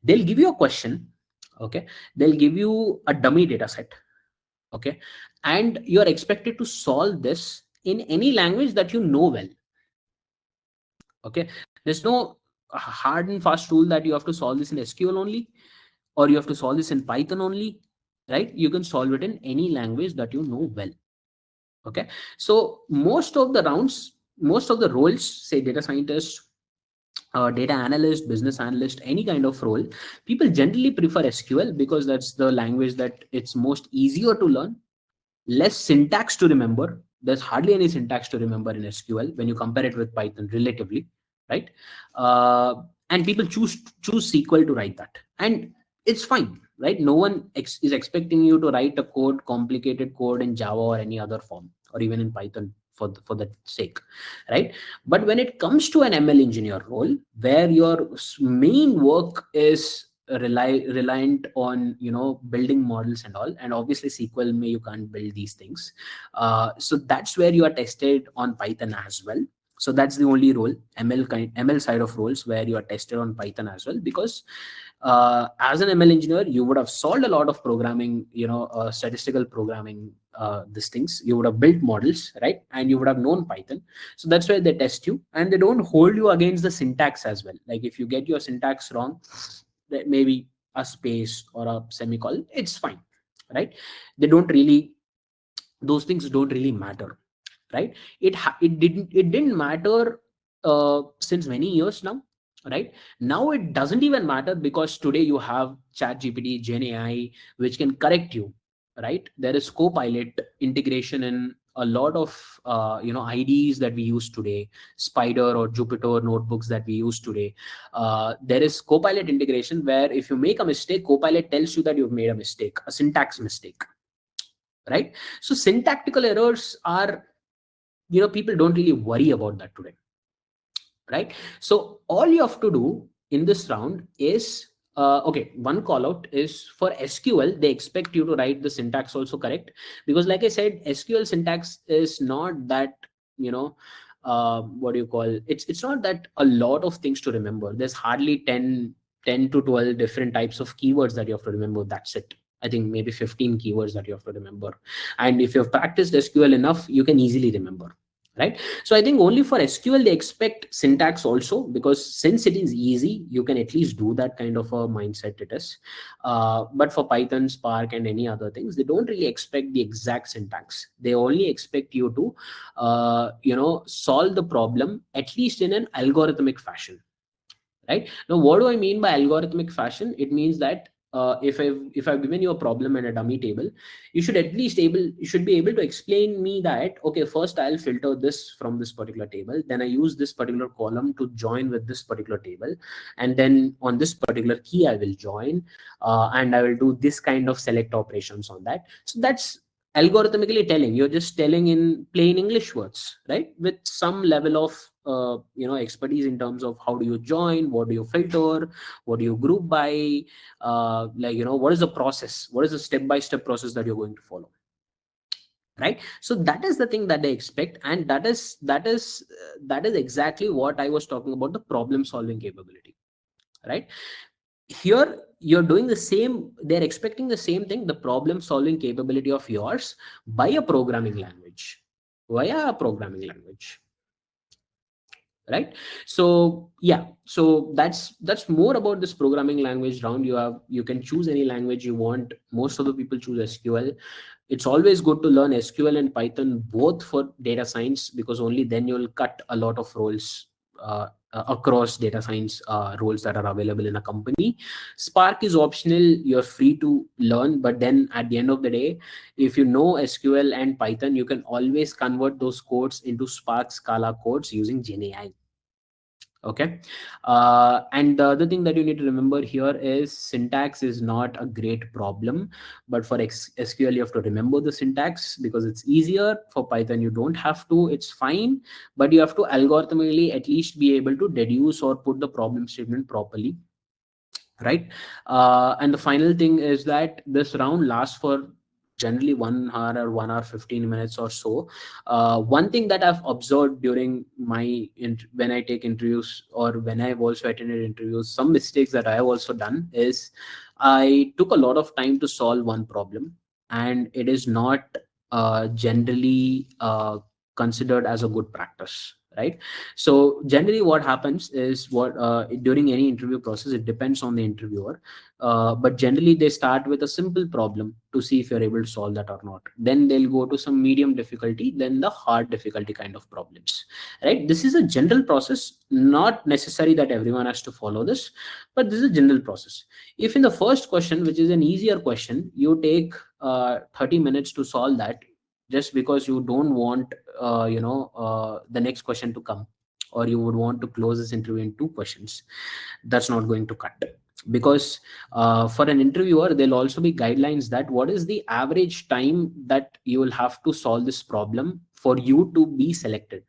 They'll give you a question. Okay, they'll give you a dummy data set. Okay, and you're expected to solve this in any language that you know well. Okay, there's no hard and fast rule that you have to solve this in SQL only, or you have to solve this in Python only. Right, you can solve it in any language that you know well. Okay, so most of the roles, say data scientist, data analyst, business analyst, any kind of role, people generally prefer SQL because that's the language that it's most easier to learn, less syntax to remember. There's hardly any syntax to remember in SQL when you compare it with Python relatively, right? And people choose SQL to write that, and it's fine, right? No one is expecting you to write a complicated code in Java or any other form, or even in Python for that sake, right? But when it comes to an ML engineer role, where your main work is reliant on building models and all, and obviously SQL may you can't build these things, so that's where you are tested on Python as well. So that's the only role, ML side of roles, where you are tested on Python as well, because as an ML engineer, you would have solved a lot of programming, statistical programming, these things. You would have built models, right? And you would have known Python. So that's why they test you, and they don't hold you against the syntax as well. Like if you get your syntax wrong, that maybe a space or a semicolon, it's fine, right? They don't really, those things don't really matter, right? It didn't matter since many years now. Right, now it doesn't even matter, because today you have Chat GPT, Gen AI, which can correct you. Right, there is Copilot integration in a lot of IDEs that we use today, Spider or Jupyter notebooks that we use today. There is Copilot integration where if you make a mistake, Copilot tells you that you've made a mistake, a syntax mistake, right? So syntactical errors are, people don't really worry about that today, right? So all you have to do in this round is, okay, one call out is for SQL, they expect you to write the syntax also correct, because like I said, SQL syntax is not that, what do you call, it's not that a lot of things to remember. There's hardly 10 to 12 different types of keywords that you have to remember. That's it. I think maybe 15 keywords that you have to remember. And if you've practiced SQL enough, you can easily remember, right? So I think only for SQL they expect syntax also, because since it is easy, you can at least do that kind of a mindset it is. But for Python, Spark, and any other things, they don't really expect the exact syntax. They only expect you to, solve the problem at least in an algorithmic fashion, right? Now, what do I mean by algorithmic fashion? It means that if I've given you a problem and a dummy table, you should be able to explain me that, okay, first I'll filter this from this particular table, then I use this particular column to join with this particular table, and then on this particular key I will join, and I will do this kind of select operations on that. So that's algorithmically telling. You're just telling in plain English words, right, with some level of expertise in terms of how do you join, what do you filter, what do you group by, what is the process, what is the step-by-step process that you're going to follow, right? So that is the thing that they expect, and that is exactly what I was talking about, the problem solving capability, right? Here you're doing the same, they're expecting the same thing, the problem solving capability of yours by a programming language, via a programming language, right? So yeah, so that's more about this programming language round. You can choose any language you want. Most of the people choose SQL. It's always good to learn SQL and Python both for data science, because only then you'll cut a lot of roles across data science roles that are available in a company. Spark is optional, you're free to learn, but then at the end of the day, if you know SQL and Python, you can always convert those codes into Spark Scala codes using GenAI. Okay. And the other thing that you need to remember here is syntax is not a great problem, but for SQL you have to remember the syntax because it's easier. For Python you don't have to, it's fine, but you have to algorithmically at least be able to deduce or put the problem statement properly, right? And the final thing is that this round lasts for generally 1 hour or 1 hour 15 minutes or so. One thing that I've observed during my when I take interviews, or when I've also attended interviews, some mistakes that I have also done is I took a lot of time to solve one problem, and it is not generally considered as a good practice, right? So generally what happens is, what during any interview process, it depends on the interviewer, but generally they start with a simple problem to see if you're able to solve that or not. Then they'll go to some medium difficulty, then the hard difficulty kind of problems, right? This is a general process, not necessary that everyone has to follow this, but this is a general process. If in the first question, which is an easier question, you take 30 minutes to solve that, just because you don't want the next question to come, or you would want to close this interview in 2 questions, that's not going to cut. Because for an interviewer, there'll also be guidelines that what is the average time that you will have to solve this problem for you to be selected,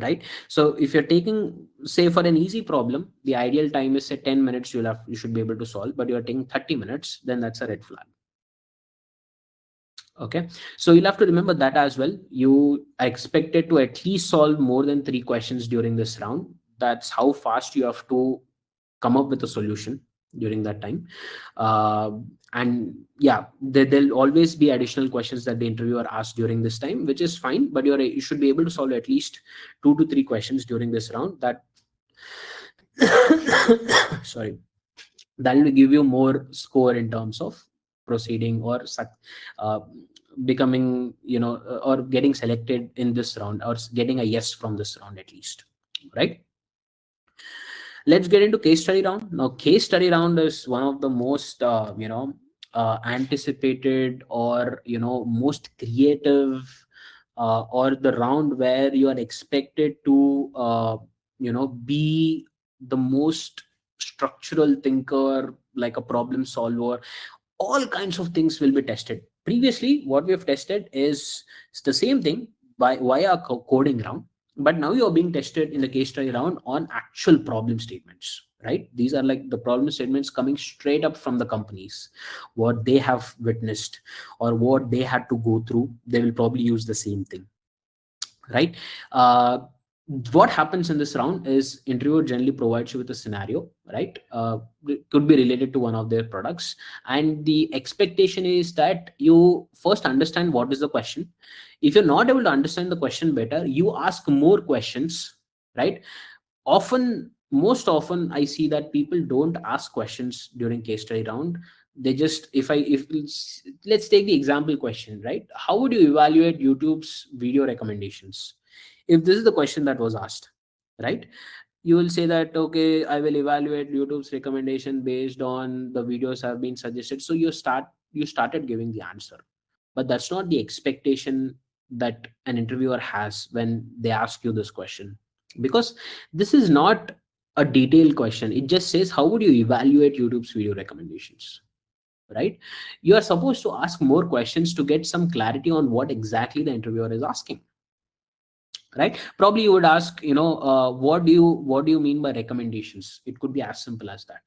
right? So if you're taking, say, for an easy problem, the ideal time is say 10 minutes, you should be able to solve, but you're taking 30 minutes, then that's a red flag. Okay, so you'll have to remember that as well. You are expected to at least solve more than 3 questions during this round. That's how fast you have to come up with a solution during that time. And yeah, there'll always be additional questions that the interviewer asks during this time, which is fine, but you should be able to solve at least 2 to 3 questions during this round. That sorry, that will give you more score in terms of proceeding, or uh, becoming, or getting selected in this round, or getting a yes from this round at least, right? Let's get into case study round. Now, case study round is one of the most anticipated, or most creative, or the round where you are expected to be the most structural thinker, like a problem solver. All kinds of things will be tested. Previously what we have tested is the same thing by via a coding round, but now you are being tested in the case study round on actual problem statements, right? These are like the problem statements coming straight up from the companies, what they have witnessed or what they had to go through. They will probably use the same thing, right? uh, what happens in this round is interviewer generally provides you with a scenario, right? It could be related to one of their products, and the expectation is that you first understand what is the question. If you're not able to understand the question better, you ask more questions, right? Often, most often I see that people don't ask questions during case study round. They just, if let's take the example question, right? How would you evaluate YouTube's video recommendations? If this is the question that was asked, right, you will say that, okay, I will evaluate YouTube's recommendation based on the videos have been suggested. So you started giving the answer, but that's not the expectation that an interviewer has when they ask you this question, because this is not a detailed question. It just says, how would you evaluate YouTube's video recommendations, right? You are supposed to ask more questions to get some clarity on what exactly the interviewer is asking, right? Probably you would ask, what do you mean by recommendations? It could be as simple as that,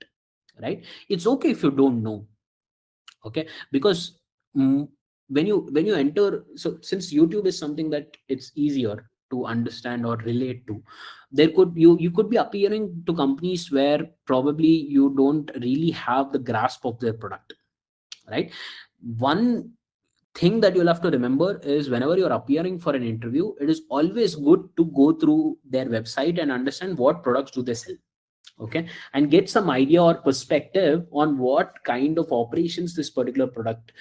right? It's okay if you don't know, okay? Because when you enter, so since YouTube is something that it's easier to understand or relate to, there could you could be appearing to companies where probably you don't really have the grasp of their product, right? One thing that you'll have to remember is, whenever you're appearing for an interview, it is always good to go through their website and understand what products do they sell, okay, and get some idea or perspective on what kind of operations this particular product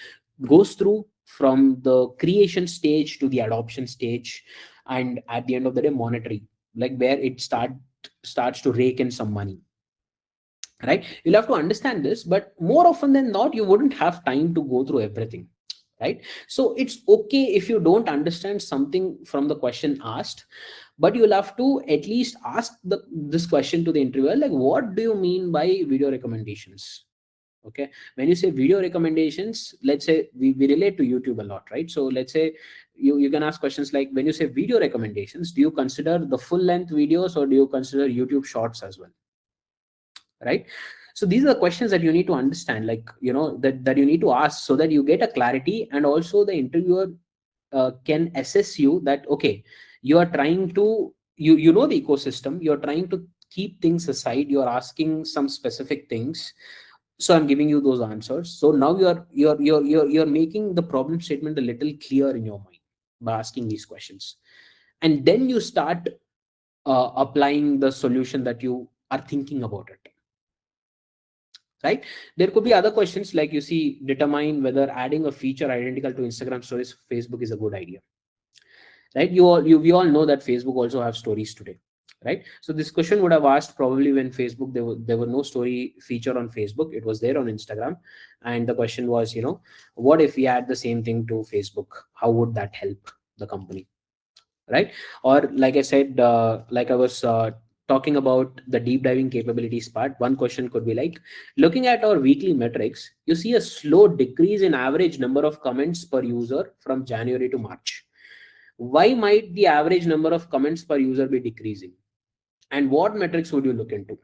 goes through, from the creation stage to the adoption stage, and at the end of the day monitoring, like where it starts to rake in some money, right? You'll have to understand this, but more often than not you wouldn't have time to go through everything, right? So it's okay if you don't understand something from the question asked, but you'll have to at least ask this question to the interviewer, like, what do you mean by video recommendations? Okay, when you say video recommendations, let's say we relate to YouTube a lot, right? So let's say you can ask questions like, when you say video recommendations, do you consider the full length videos or do you consider YouTube shorts as well, right? So these are the questions that you need to understand, like, that you need to ask, so that you get a clarity, and also the interviewer can assess you that, okay, you are trying to, you know the ecosystem, you're trying to keep things aside, you're asking some specific things, so I'm giving you those answers. So now you're making the problem statement a little clear in your mind by asking these questions, and then you start applying the solution that you are thinking about it, right? There could be other questions, like, you see, determine whether adding a feature identical to Instagram stories Facebook is a good idea, right? We all know that Facebook also have stories today, right? So this question would have asked probably when Facebook, there were no story feature on Facebook, it was there on Instagram, and the question was, what if we add the same thing to Facebook? How would that help the company, right? Or like I said, like I was talking about the deep diving capabilities part, one question could be like, looking at our weekly metrics, you see a slow decrease in average number of comments per user from January to March. Why might the average number of comments per user be decreasing, and what metrics would you look into,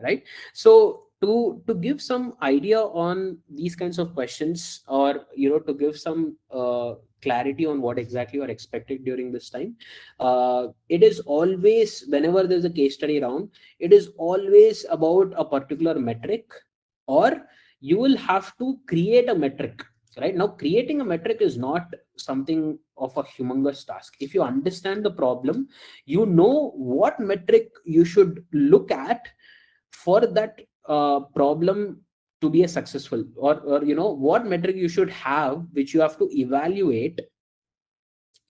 right? So to give some idea on these kinds of questions, or to give some clarity on what exactly you are expected during this time, it is always, whenever there's a case study round, it is always about a particular metric, or you will have to create a metric, right? Now creating a metric is not something of a humongous task. If you understand the problem, you know what metric you should look at for that problem to be a successful, or what metric you should have, which you have to evaluate,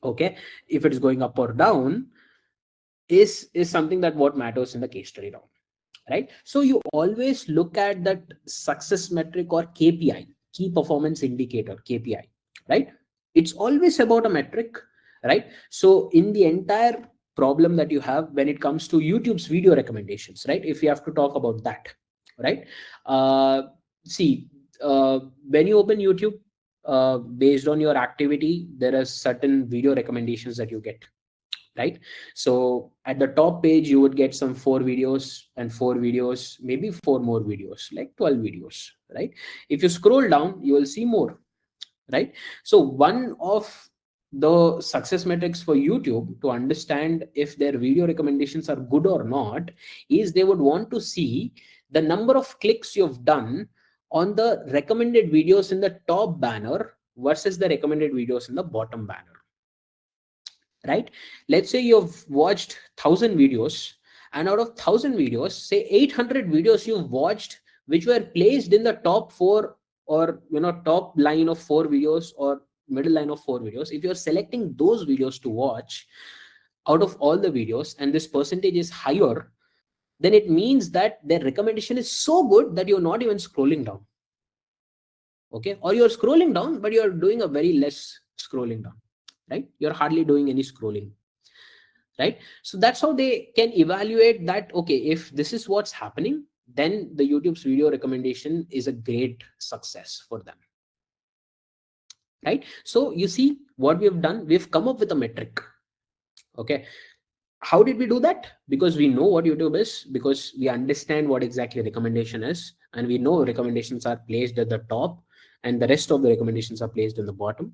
okay, if it is going up or down, is something that what matters in the case study round, right? So you always look at that success metric or KPI, key performance indicator, KPI, right? It's always about a metric, right? So in the entire problem that you have when it comes to YouTube's video recommendations, right? If you have to talk about that, right? uh, See, when you open YouTube, based on your activity, there are certain video recommendations that you get, right? So at the top page you would get some four videos, and four videos, maybe four more videos, like 12 videos, right? If you scroll down, you will see more, right? So one of the success metrics for YouTube to understand if their video recommendations are good or not is they would want to see the number of clicks you've done on the recommended videos in the top banner versus the recommended videos in the bottom banner, right? Let's say you've watched 1,000 videos, and out of 1,000 videos, say 800 videos you've watched which were placed in the top four, or top line of four videos, or middle line of four videos. If you're selecting those videos to watch out of all the videos, and this percentage is higher, then it means that their recommendation is so good that you're not even scrolling down. Okay, or you're scrolling down but you're doing a very less scrolling down, right? You're hardly doing any scrolling, right? So that's how they can evaluate that, okay, if this is what's happening, then the YouTube's video recommendation is a great success for them, right? So you see what we have done, we've come up with a metric. Okay, how did we do that? Because we know what YouTube is, because we understand what exactly recommendation is, and we know recommendations are placed at the top and the rest of the recommendations are placed in the bottom,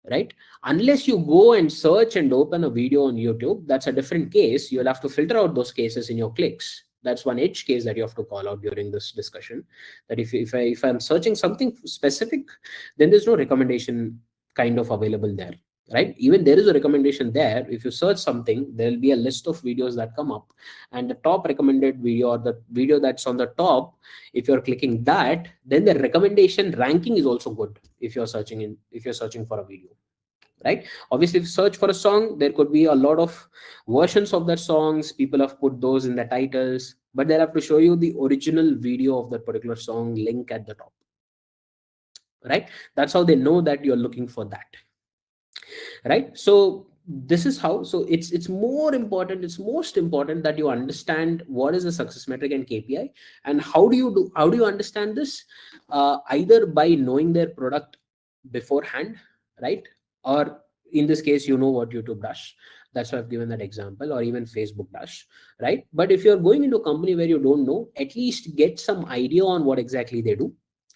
right? Unless you go and search and open a video on YouTube, that's a different case. You'll have to filter out those cases in your clicks. That's one edge case that you have to call out during this discussion, that if I'm searching something specific, then there's no recommendation kind of available there, right? Even there is a recommendation there. If you search something, there'll be a list of videos that come up, and the top recommended video, or the video that's on the top, if you're clicking that, then the recommendation ranking is also good. If you're searching for a video, right? Obviously, if you search for a song, there could be a lot of versions of that songs. People have put those in the titles, but they'll have to show you the original video of that particular song link at the top, right? That's how they know that you're looking for that, right? So this is how. So it's more important, it's most important that you understand what is the success metric and KPI. And how do you understand this? Either by knowing their product beforehand, right? Or in this case, you know what YouTube does, that's why I've given that example, or even Facebook does, right? But if you're going into a company where you don't know, at least get some idea on what exactly they do.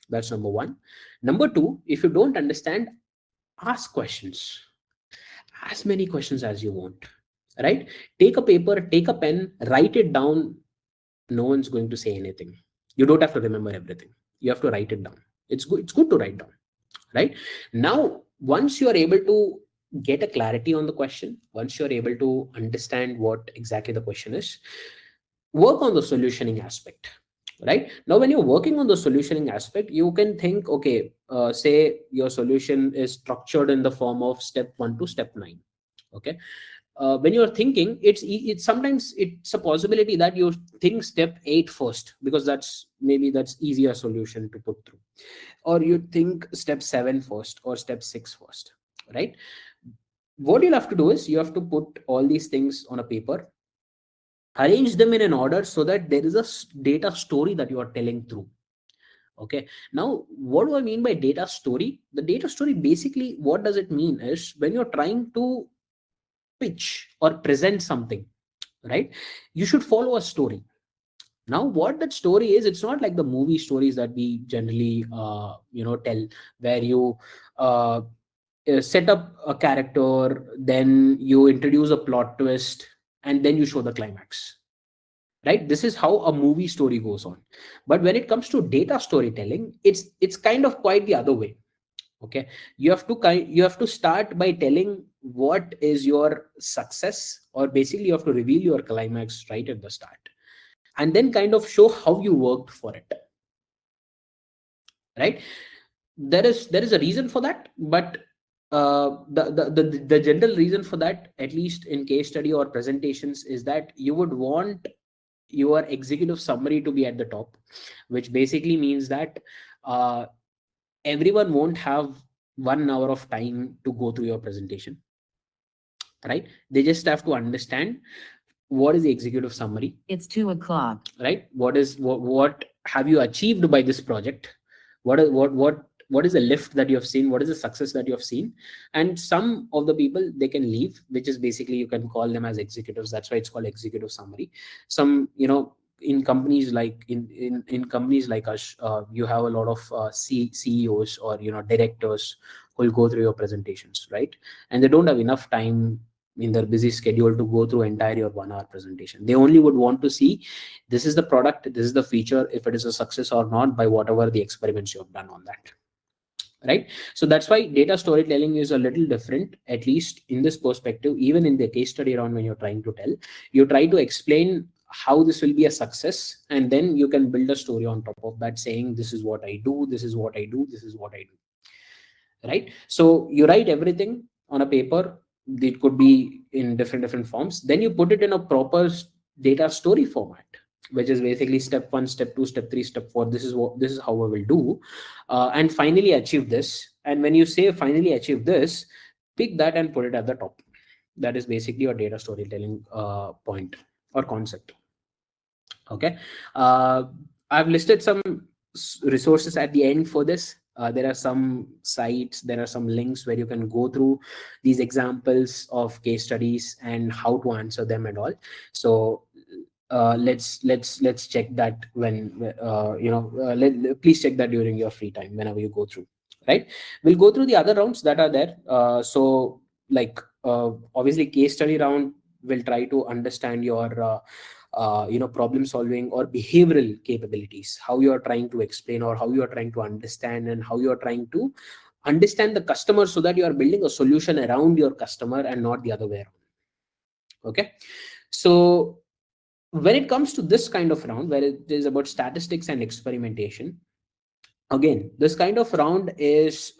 That's number one. Number two, if you don't understand, ask questions, as many questions as you want, right? Take a paper, take a pen, write it down. No one's going to say anything. You don't have to remember everything, you have to write it down. It's good to write down, right? Now, once you are able to get a clarity on the question, once you're able to understand what exactly the question is, work on the solutioning aspect, right? Now when you're working on the solutioning aspect, you can think, okay, say your solution is structured in the form of step 1 to step 9. Okay, when you're thinking, it's sometimes it's a possibility that you think step 8 first, because that's easier solution to put through, or you think step 7 first, or step 6 first, right? What you'll have to do is you have to put all these things on a paper, arrange them in an order so that there is a data story that you are telling through. Okay, now what do I mean by data story? The data story, basically what does it mean is, when you're trying to pitch or present something, right, you should follow a story. Now what that story is, it's not like the movie stories that we generally tell, where you set up a character, then you introduce a plot twist, and then you show the climax, right? This is how a movie story goes on. But when it comes to data storytelling, it's kind of quite the other way. Okay, you have to start by telling what is your success, or basically you have to reveal your climax right at the start, and then kind of show how you worked for it, right? There is a reason for that, but the general reason for that, at least in case study or presentations, is that you would want your executive summary to be at the top, which basically means that uh, everyone won't have 1 hour of time to go through your presentation, right? They just have to understand what is the executive summary. It's 2 o'clock. Right? What have you achieved by this project? What is the lift that you have seen? What is the success that you have seen? And some of the people, they can leave, which is basically, you can call them as executives. That's why it's called executive summary. Some, in companies like in companies like us, you have a lot of CEOs or directors who will go through your presentations, right? And they don't have enough time in their busy schedule to go through entire your 1 hour presentation. They only would want to see, this is the product, this is the feature, if it is a success or not by whatever the experiments you have done on that, right? So that's why data storytelling is a little different, at least in this perspective. Even in the case study round, when you're trying to tell, you try to explain how this will be a success, and then you can build a story on top of that, saying, this is what I do, this is what I do, this is what I do, right? So you write everything on a paper. It could be in different forms. Then you put it in a proper data story format, which is basically step 1, step 2, step 3, step 4. This is how I will do, and finally achieve this. And when you say finally achieve this, pick that and put it at the top. That is basically your data storytelling point or concept. Okay. I've listed some resources at the end for this. There are some sites, there are some links where you can go through these examples of case studies and how to answer them and all. So let's check that when please check that during your free time whenever you go through, right? We'll go through the other rounds that are there. So like obviously case study round will try to understand your problem solving or behavioral capabilities, how you are trying to explain or how you are trying to understand and how you are trying to understand the customer, so that you are building a solution around your customer and not the other way around. Okay. So when it comes to this kind of round where it is about statistics and experimentation, again, this kind of round is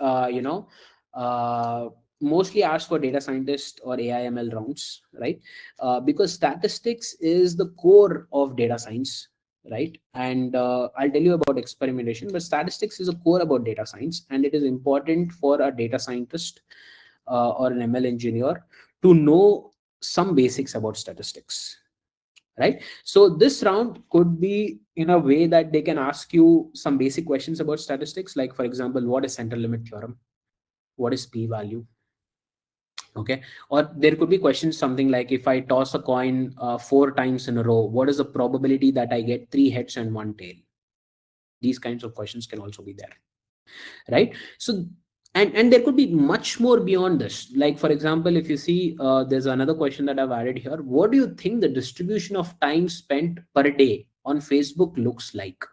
mostly asked for data scientist or AIML rounds, right? Because statistics is the core of data science, right? And I'll tell you about experimentation, but statistics is a core about data science, and it is important for a data scientist or an ML engineer to know some basics about statistics, right? So this round could be in a way that they can ask you some basic questions about statistics, like for example, what is center limit theorem, what is p-value. Okay. Or there could be questions something like, if I toss a coin 4 times in a row, what is the probability that I get 3 heads and 1 tail? These kinds of questions can also be there, right? So and there could be much more beyond this. Like for example, if you see, there's another question that I've added here. What do you think the distribution of time spent per day on Facebook looks like?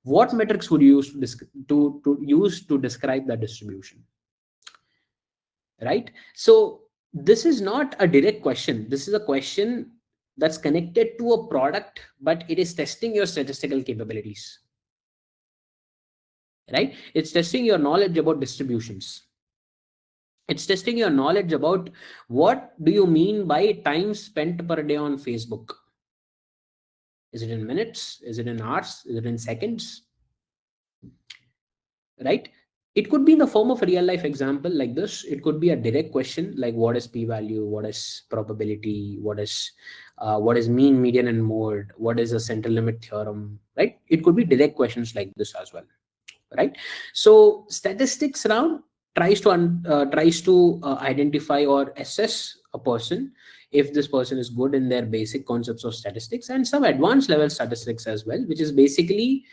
What metrics would you use to use to describe that distribution, right? So this is not a direct question. This is a question that's connected to a product, but it is testing your statistical capabilities, right? It's testing your knowledge about distributions. It's testing your knowledge about what do you mean by time spent per day on Facebook. Is it in minutes? Is it in hours? Is it in seconds? Right? It could be in the form of a real life example like this. It could be a direct question like, what is p-value? What is probability? What is mean, median, and mode? What is a center limit theorem? Right? It could be direct questions like this as well, right? So statistics round tries to identify or assess a person, if this person is good in their basic concepts of statistics and some advanced level statistics as well, which is basically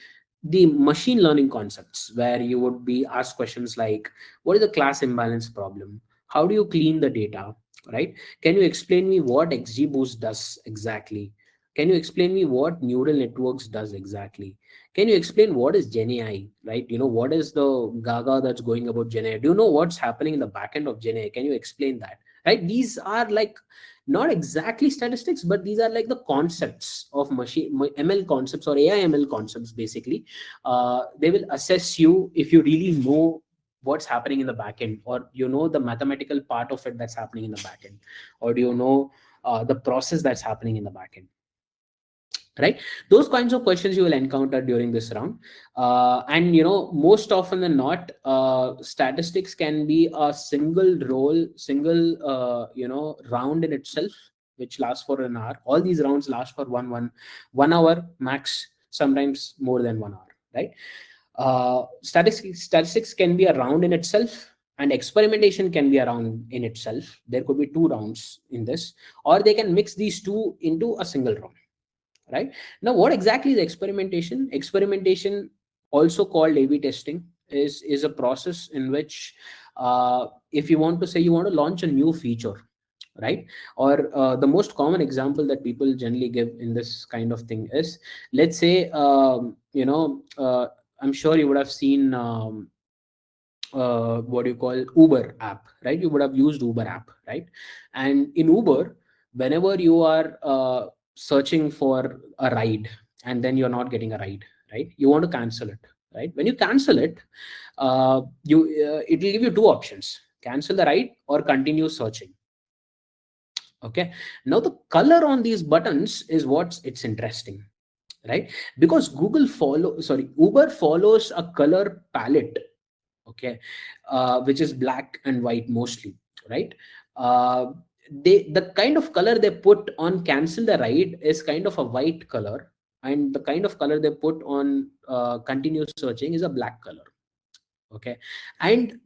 the machine learning concepts, where you would be asked questions like, what is the class imbalance problem? How do you clean the data, right? Can you explain me what XGBoost does exactly? Can you explain me what neural networks does exactly? Can you explain what is Gen AI, right? What is the gaga that's going about Gen AI? Do you know what's happening in the backend of Gen AI? Can you explain that, right? These are like not exactly statistics, but these are like the concepts of ML concepts or AI ML concepts. Basically, they will assess you if you really know what's happening in the backend, or the mathematical part of it that's happening in the backend, or do you know the process that's happening in the backend, right? Those kinds of questions you will encounter during this round. And most often than not, statistics can be a single round in itself, which lasts for an hour. All these rounds last for 1 hour max, sometimes more than 1 hour, right? Statistics can be a round in itself, and experimentation can be a round in itself. There could be two rounds in this, or they can mix these two into a single round, right? Now, what exactly is experimentation, also called A/B testing, is a process in which, if you want to say you want to launch a new feature, right? Or the most common example that people generally give in this kind of thing is, let's say, I'm sure you would have seen, what do you call, Uber app, right? You would have used Uber app, right? And in Uber, whenever you are searching for a ride and then you're not getting a ride, right, you want to cancel it, right? When you cancel it, you it will give you two options: cancel the ride or continue searching. Okay, now the color on these buttons is what's it's interesting, right? Because Uber follows a color palette, okay, which is black and white mostly, right? uh, the kind of color they put on cancel the ride is kind of a white color, and the kind of color they put on continue searching is a black color. Okay, and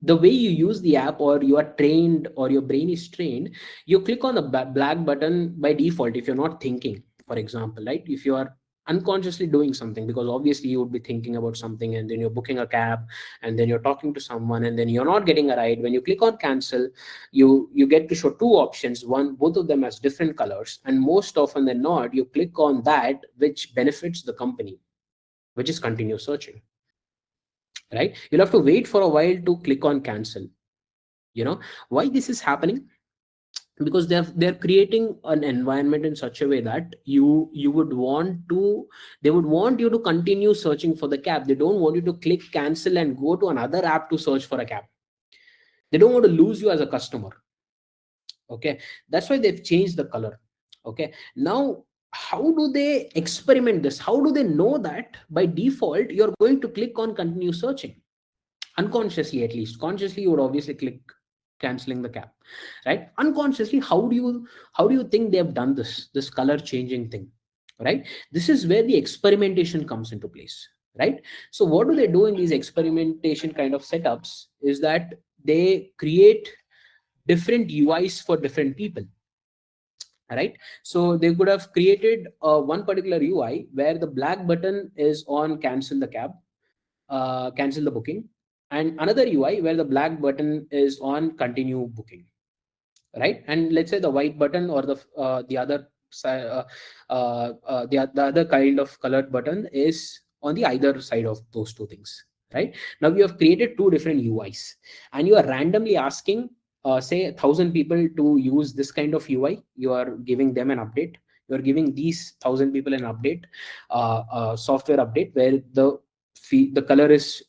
the way you use the app, or you are trained, or your brain is trained, you click on the black button by default if you're not thinking. For example, right, if you are unconsciously doing something, because obviously you would be thinking about something, and then you're booking a cab, and then you're talking to someone, and then you're not getting a ride. When you click on cancel, you get to show two options, one, both of them as different colors, and most often than not, you click on that which benefits the company, which is continue searching, right? You'll have to wait for a while to click on cancel. Why this is happening? Because they're creating an environment in such a way that you would want to they would want you to continue searching for the cab. They don't want you to click cancel and go to another app to search for a cab. They don't want to lose you as a customer. Okay, that's why they've changed the color. Okay, now, how do they experiment this? How do they know that by default you're going to click on continue searching? Unconsciously, at least. Consciously, you would obviously click canceling the cab, right? Unconsciously, how do you think they have done this color changing thing, right? This is where the experimentation comes into place, right? So what do they do in these experimentation kind of setups is that they create different UIs for different people, right? So they could have created one particular UI where the black button is on cancel the cab, cancel the booking, and another UI where the black button is on continue booking, right? And let's say the white button, or the other the other kind of colored button is on the either side of those two things, right? Now you have created two different UIs, and you are randomly asking, say, 1,000 people to use this kind of UI. You are giving them an update. You are giving these 1,000 people an update, software update, where the color is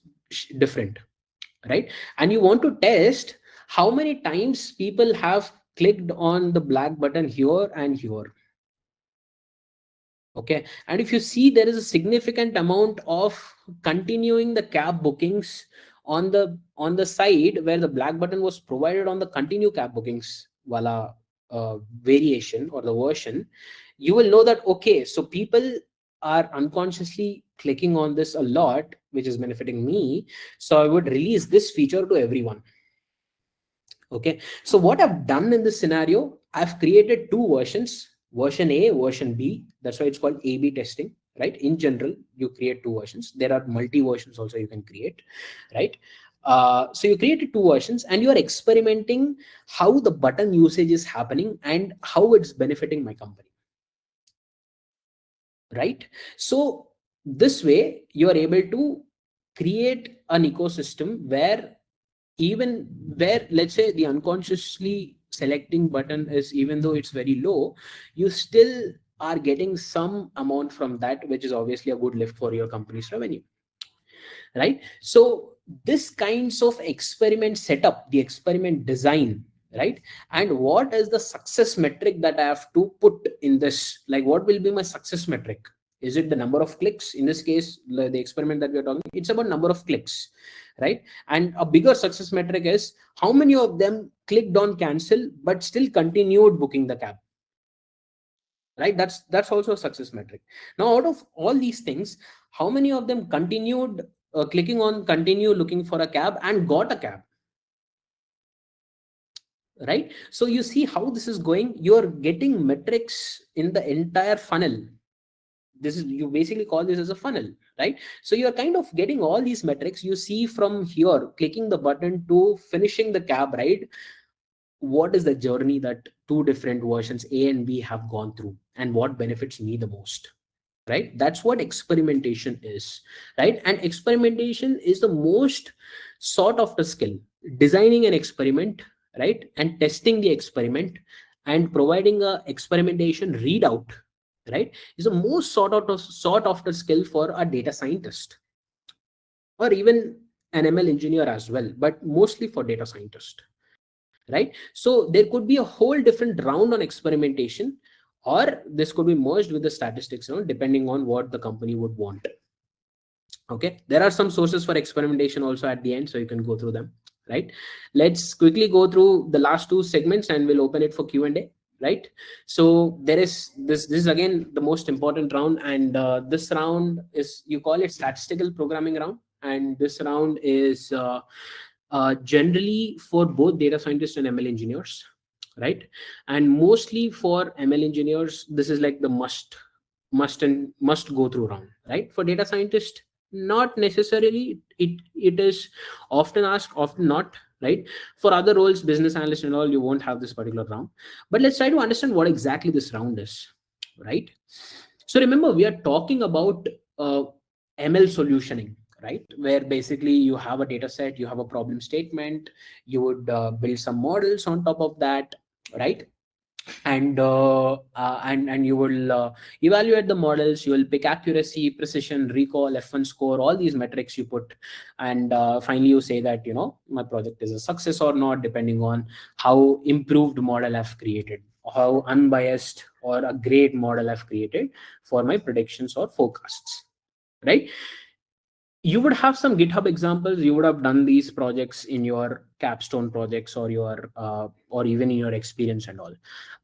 different, right? And you want to test how many times people have clicked on the black button here and here. Okay, and if you see, there is a significant amount of continuing the cab bookings on the side where the black button was provided on the continue cab bookings wala variation or the version. You will know that, okay, so people are unconsciously clicking on this a lot, which is benefiting me, so I would release this feature to everyone. Okay, so what I've done in this scenario, I've created two versions, version A, version B. That's why it's called A/B testing, right? In general, you create two versions. There are multi versions also you can create, right? So you created two versions, and you are experimenting how the button usage is happening and how it's benefiting my company, right? So this way you are able to create an ecosystem where, even where, let's say, the unconsciously selecting button is, even though it's very low, you still are getting some amount from that, which is obviously a good lift for your company's revenue, right? So this kinds of experiment setup, the experiment design, right? And what is the success metric that I have to put in this? Like, what will be my success metric? Is it the number of clicks? In this case, the experiment that we are talking, it's about number of clicks, right? And a bigger success metric is how many of them clicked on cancel but still continued booking the cab, right? That's also a success metric. Now, out of all these things, how many of them continued clicking on continue looking for a cab and got a cab, right? So you see how this is going. You're getting metrics in the entire funnel. This is, you basically call this as a funnel, right? So you're kind of getting all these metrics. You see from here clicking the button to finishing the cab ride, what is the journey that two different versions A and B have gone through, and what benefits me the most, right? That's what experimentation is, right? And experimentation is the most sought after skill. Designing an experiment, right, and testing the experiment and providing a experimentation readout, right, is the most sought after skill for a data scientist, or even an ML engineer as well, but mostly for data scientist, right? So there could be a whole different round on experimentation, or this could be merged with the statistics round, depending on what the company would want. Okay, there are some sources for experimentation also at the end, so you can go through them, right? Let's quickly go through the last two segments and we'll open it for Q&A, right? So there is this is again the most important round, and this round is, you call it statistical programming round, and this round is generally for both data scientists and ML engineers, right? And mostly for ML engineers, this is like the must go through round, right? For data scientists, not necessarily. It is often asked, often not, right? For other roles, business analyst and all, you won't have this particular round. But let's try to understand what exactly this round is, right? So remember, we are talking about ML solutioning, right? Where basically you have a data set, you have a problem statement, you would build some models on top of that, right? And you will evaluate the models. You will pick accuracy, precision, recall, F1 score, all these metrics you put, and finally you say that, you know, my project is a success or not, depending on how improved model I've created, how unbiased or a great model I've created for my predictions or forecasts, right? You would have some GitHub examples. You would have done these projects in your capstone projects, or your or even in your experience and all.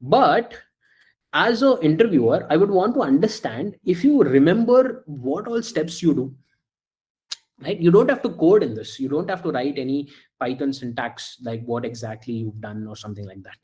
But as an interviewer, I would want to understand if you remember what all steps you do, right? You don't have to code in this. You don't have to write any Python syntax, like what exactly you've done or something like that,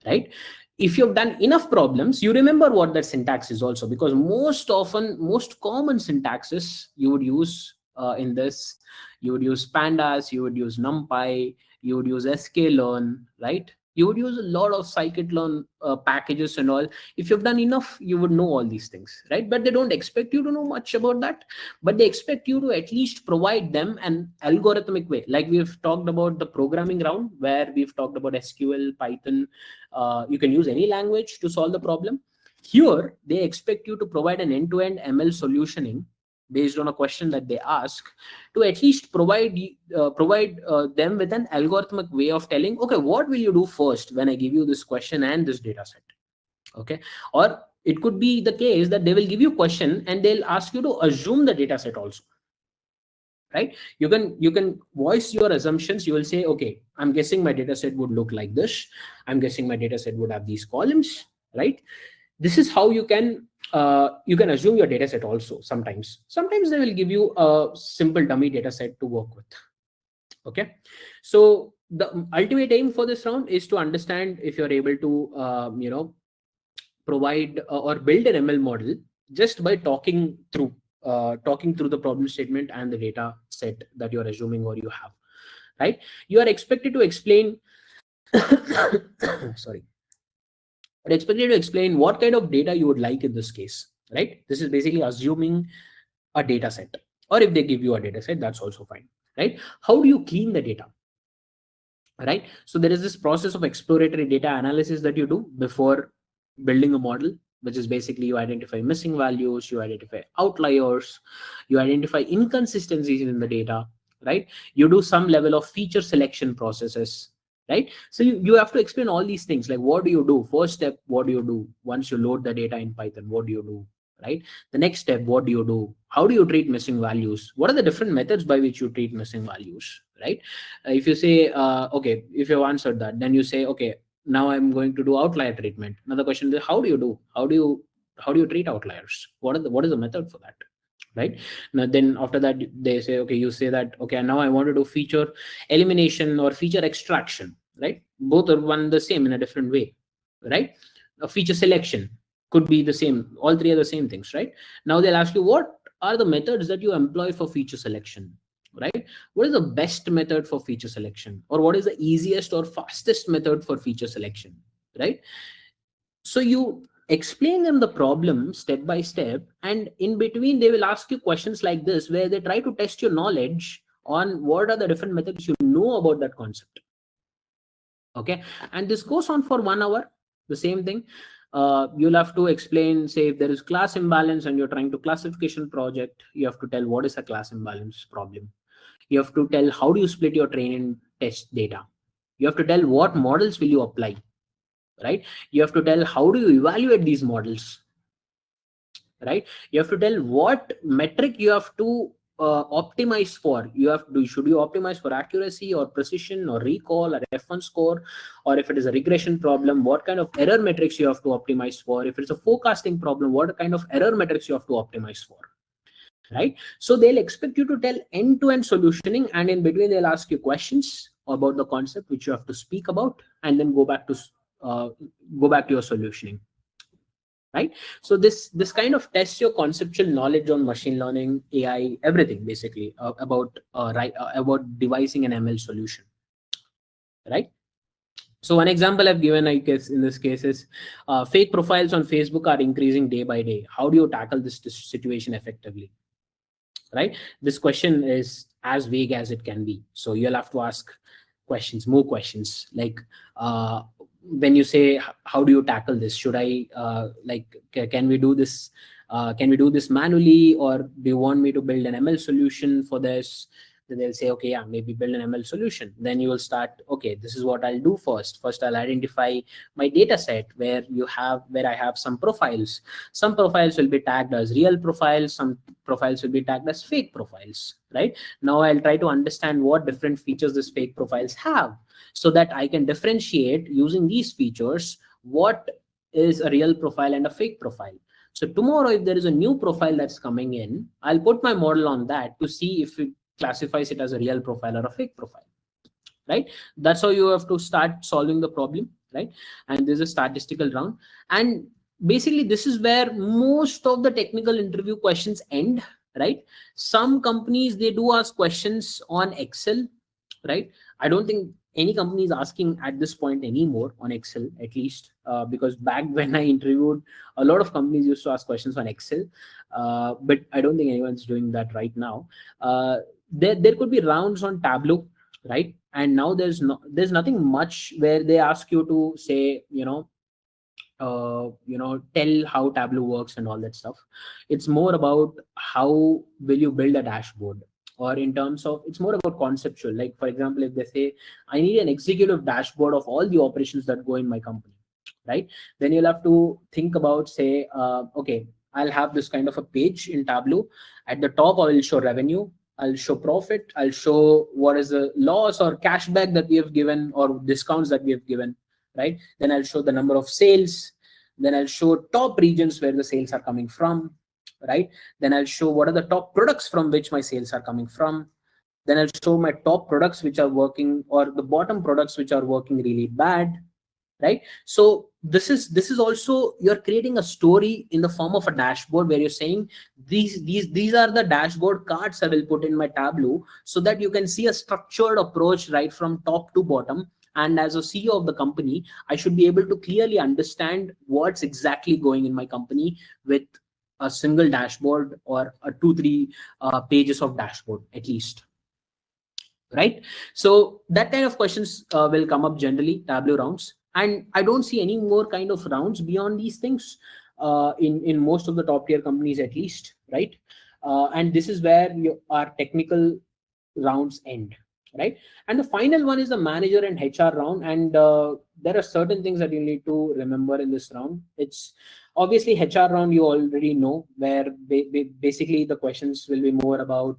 right? If you've done enough problems, you remember what that syntax is also, because most common syntaxes you would use in this, you would use pandas, you would use numpy, you would use sklearn, right? You would use a lot of scikit-learn packages and all. If you've done enough, you would know all these things, right? But they don't expect you to know much about that, but they expect you to at least provide them an algorithmic way. Like we've talked about the programming round, where we've talked about SQL, Python. You can use any language to solve the problem. Here they expect you to provide an end-to-end ML solutioning based on a question that they ask, to at least provide them with an algorithmic way of telling, okay, what will you do first when I give you this question and this data set? Okay. Or it could be the case that they will give you a question and they'll ask you to assume the data set also, right? You can voice your assumptions. You will say, okay, I'm guessing my data set would look like this, I'm guessing my data set would have these columns, right? This is how you can assume your data set also. Sometimes they will give you a simple dummy data set to work with. Okay, so the ultimate aim for this round is to understand if you're able to provide or build an ML model just by talking through the problem statement and the data set that you're assuming or you have, right? You are expected to explain sorry, are expected to explain what kind of data you would like in this case, right? This is basically assuming a data set, or if they give you a data set, that's also fine, right? How do you clean the data, right? So there is this process of exploratory data analysis that you do before building a model, which is basically you identify missing values, you identify outliers, you identify inconsistencies in the data, right? You do some level of feature selection processes, right? So you have to explain all these things, like what do you do, first step, what do you do once you load the data in Python, what do you do, right? The next step, what do you do, how do you treat missing values, what are the different methods by which you treat missing values, right? If you say okay, if you've answered that, then you say, okay, now I'm going to do outlier treatment. Another question is, how do you treat outliers, what is the method for that, right? Now then after that they say, okay, you say that, okay, now I want to do feature elimination or feature extraction, right? Both are one the same in a different way, right? A feature selection could be the same, all three are the same things, right? Now they'll ask you, what are the methods that you employ for feature selection, right? What is the best method for feature selection, or what is the easiest or fastest method for feature selection, right? So you explain them the problem step by step, and in between they will ask you questions like this, where they try to test your knowledge on what are the different methods you know about that concept. Okay, and this goes on for 1 hour, the same thing. You'll have to explain, say if there is class imbalance and you're trying to classification project, you have to tell what is a class imbalance problem. You have to tell how do you split your training test data. You have to tell what models will you apply, right? You have to tell how do you evaluate these models, right? You have to tell what metric you have to optimize for. You have to, should you optimize for accuracy or precision or recall or F1 score, or if it is a regression problem, what kind of error metrics you have to optimize for. If it's a forecasting problem, what kind of error metrics you have to optimize for, right? So they'll expect you to tell end-to-end solutioning, and in between they'll ask you questions about the concept which you have to speak about, and then uh, go back to your solutioning, right? So this kind of tests your conceptual knowledge on machine learning, AI, everything basically, about devising an ML solution, right? So one example I've given, I guess, in this case is fake profiles on Facebook are increasing day by day. How do you tackle this situation effectively, right? This question is as vague as it can be. So you'll have to ask questions, more questions, like when you say, how do you tackle this? Should I can we do this? Can we do this manually, or do you want me to build an ML solution for this? Then they'll say, okay, yeah, maybe build an ML solution. Then you will start, okay, this is what I'll do first. First, I'll identify my data set where I have some profiles. Some profiles will be tagged as real profiles, some profiles will be tagged as fake profiles, right? Now I'll try to understand what different features these fake profiles have, so that I can differentiate using these features what is a real profile and a fake profile. So tomorrow, if there is a new profile that's coming in, I'll put my model on that to see if it classifies it as a real profile or a fake profile, right? That's how you have to start solving the problem, right? And there's a statistical round, and basically this is where most of the technical interview questions end, right? Some companies, they do ask questions on Excel, right? I don't think any company is asking at this point anymore on Excel, at least, because back when I interviewed, a lot of companies used to ask questions on Excel, but I don't think anyone's doing that right now. There could be rounds on Tableau, right? And now there's nothing much where they ask you to say, tell how Tableau works and all that stuff. It's more about how will you build a dashboard, or in terms of, it's more about conceptual. Like for example, if they say, I need an executive dashboard of all the operations that go in my company, right? Then you'll have to think about, say, okay, I'll have this kind of a page in Tableau. At the top, I will show revenue, I'll show profit, I'll show what is the loss or cashback that we have given, or discounts that we have given, right? Then I'll show the number of sales. Then I'll show top regions where the sales are coming from, right? Then I'll show what are the top products from which my sales are coming from. Then I'll show my top products which are working, or the bottom products which are working really bad, right? So this is also, you're creating a story in the form of a dashboard, where you're saying these are the dashboard cards I will put in my Tableau, so that you can see a structured approach right from top to bottom. And as a CEO of the company, I should be able to clearly understand what's exactly going in my company with a single dashboard, or a 2-3 pages of dashboard at least, right? So that kind of questions will come up generally, Tableau rounds. And I don't see any more kind of rounds beyond these things in most of the top tier companies at least, right? And this is where our technical rounds end. right? And the final one is the manager and HR round. And there are certain things that you need to remember in this round. It's obviously HR round, you already know, where basically the questions will be more about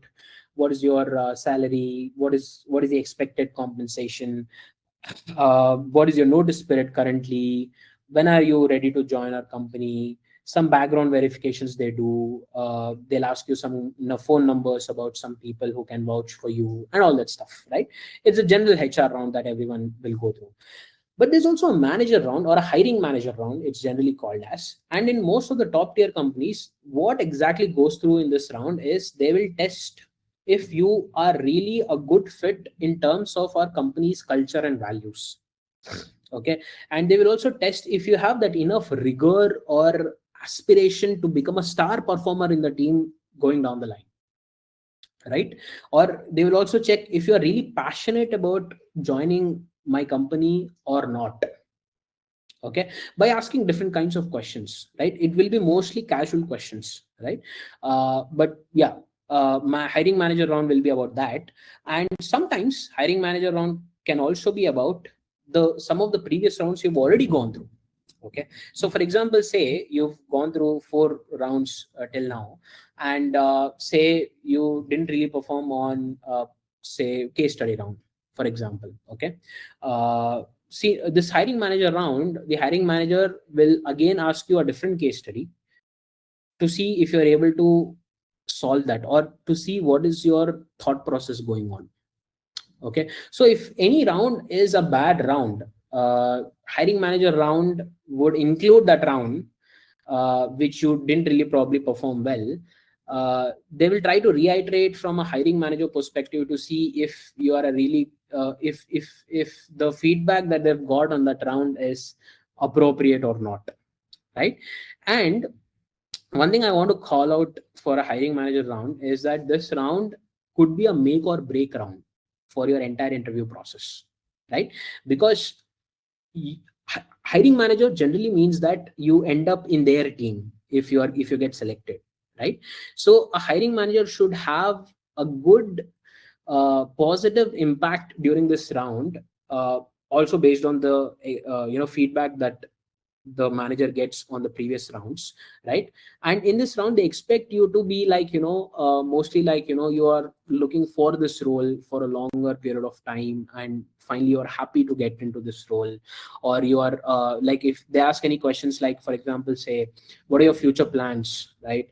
what is your salary, what is the expected compensation, what is your notice period currently, when are you ready to join our company, some background verifications they do, they'll ask you some phone numbers about some people who can vouch for you and all that stuff, right? It's a general HR round that everyone will go through. But there's also a manager round, or a hiring manager round, it's generally called as. And in most of the top tier companies, what exactly goes through in this round is they will test if you are really a good fit in terms of our company's culture and values. Okay. And they will also test if you have that enough rigor or aspiration to become a star performer in the team going down the line, right? Or they will also check if you are really passionate about joining my company or not. Okay, by asking different kinds of questions, right? It will be mostly casual questions, right? But yeah, my hiring manager round will be about that. And sometimes hiring manager round can also be about the some of the previous rounds you've already gone through. Okay, so for example, say you've gone through 4 rounds till now, and say you didn't really perform on say case study round, for example. Okay, see, this hiring manager round, the hiring manager will again ask you a different case study to see if you're able to solve that, or to see what is your thought process going on. Okay, so if any round is a bad round, hiring manager round would include that round which you didn't really probably perform well. They will try to reiterate from a hiring manager perspective to see if you are a really if the feedback that they've got on that round is appropriate or not, right? And one thing I want to call out for a hiring manager round is that this round could be a make or break round for your entire interview process, right? Because hiring manager generally means that you end up in their team if you get selected, right? So a hiring manager should have a good positive impact during this round, also based on the feedback that the manager gets on the previous rounds, right? And in this round they expect you to be like mostly like you are looking for this role for a longer period of time, and finally you are happy to get into this role. Or you are like, if they ask any questions, like for example, say what are your future plans, right?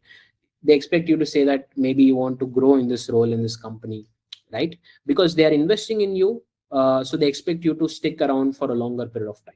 They expect you to say that maybe you want to grow in this role in this company, right? Because they are investing in you, so they expect you to stick around for a longer period of time,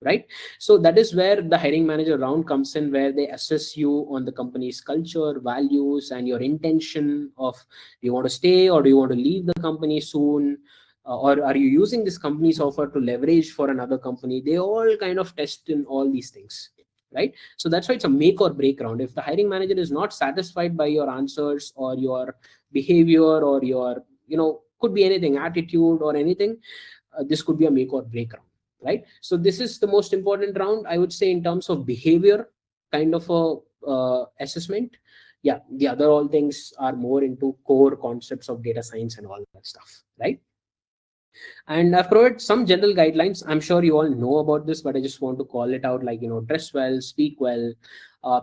right? So that is where the hiring manager round comes in, where they assess you on the company's culture, values, and your intention of, do you want to stay or do you want to leave the company soon, or are you using this company's offer to leverage for another company. They all kind of test in all these things, right? So that's why it's a make or break round. If the hiring manager is not satisfied by your answers or your behavior or your could be anything, attitude or anything, this could be a make or break round, right? So this is the most important round, I would say, in terms of behavior kind of a assessment. Yeah, the other all things are more into core concepts of data science and all that stuff, right? And I've provided some general guidelines. I'm sure you all know about this, but I just want to call it out, like dress well, speak well,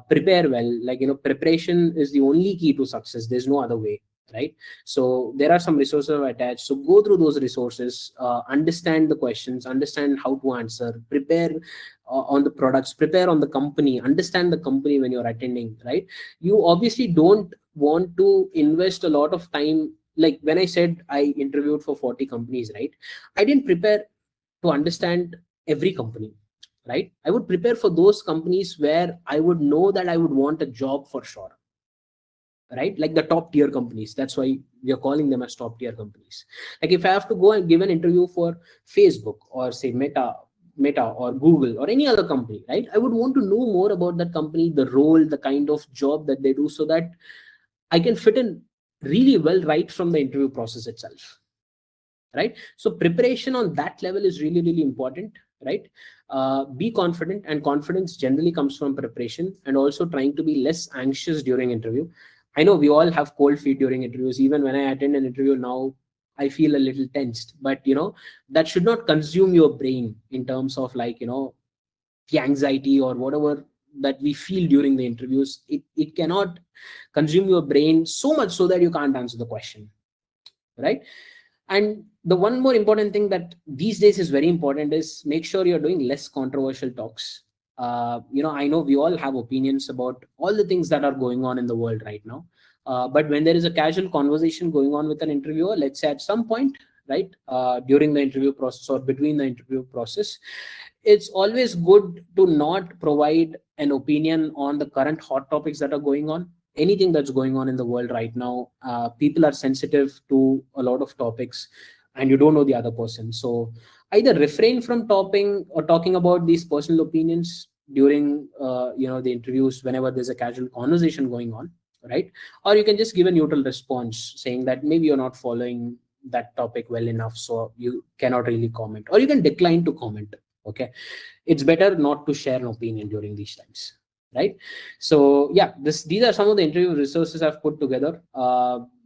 prepare well. Like preparation is the only key to success. There's no other way, right? So there are some resources attached, so go through those resources, understand the questions, understand how to answer, prepare on the products, prepare on the company, understand the company when you're attending, right? You obviously don't want to invest a lot of time. Like when I said I interviewed for 40 companies, right? I didn't prepare to understand every company, right? I would prepare for those companies where I would know that I would want a job for sure, right? Like the top tier companies. That's why we are calling them as top tier companies. Like if I have to go and give an interview for Facebook or say Meta or Google or any other company, right? I would want to know more about that company, the role, the kind of job that they do, so that I can fit in really well right from the interview process itself, right? So preparation on that level is really, really important, right? Be confident, and confidence generally comes from preparation, and also trying to be less anxious during interview. I know we all have cold feet during interviews. Even when I attend an interview now, I feel a little tensed. But that should not consume your brain in terms of like the anxiety or whatever that we feel during the interviews. It cannot consume your brain so much so that you can't answer the question, right? And the one more important thing that these days is very important is make sure you're doing less controversial talks. I know we all have opinions about all the things that are going on in the world right now. But when there is a casual conversation going on with an interviewer, let's say at some point, right, during the interview process or between the interview process, it's always good to not provide an opinion on the current hot topics that are going on. Anything that's going on in the world right now, people are sensitive to a lot of topics, and you don't know the other person. So either refrain from talking about these personal opinions during the interviews whenever there's a casual conversation going on, right? Or you can just give a neutral response saying that maybe you're not following that topic well enough, so you cannot really comment, or you can decline to comment. Okay, it's better not to share an opinion during these times, right? So yeah, these are some of the interview resources I've put together.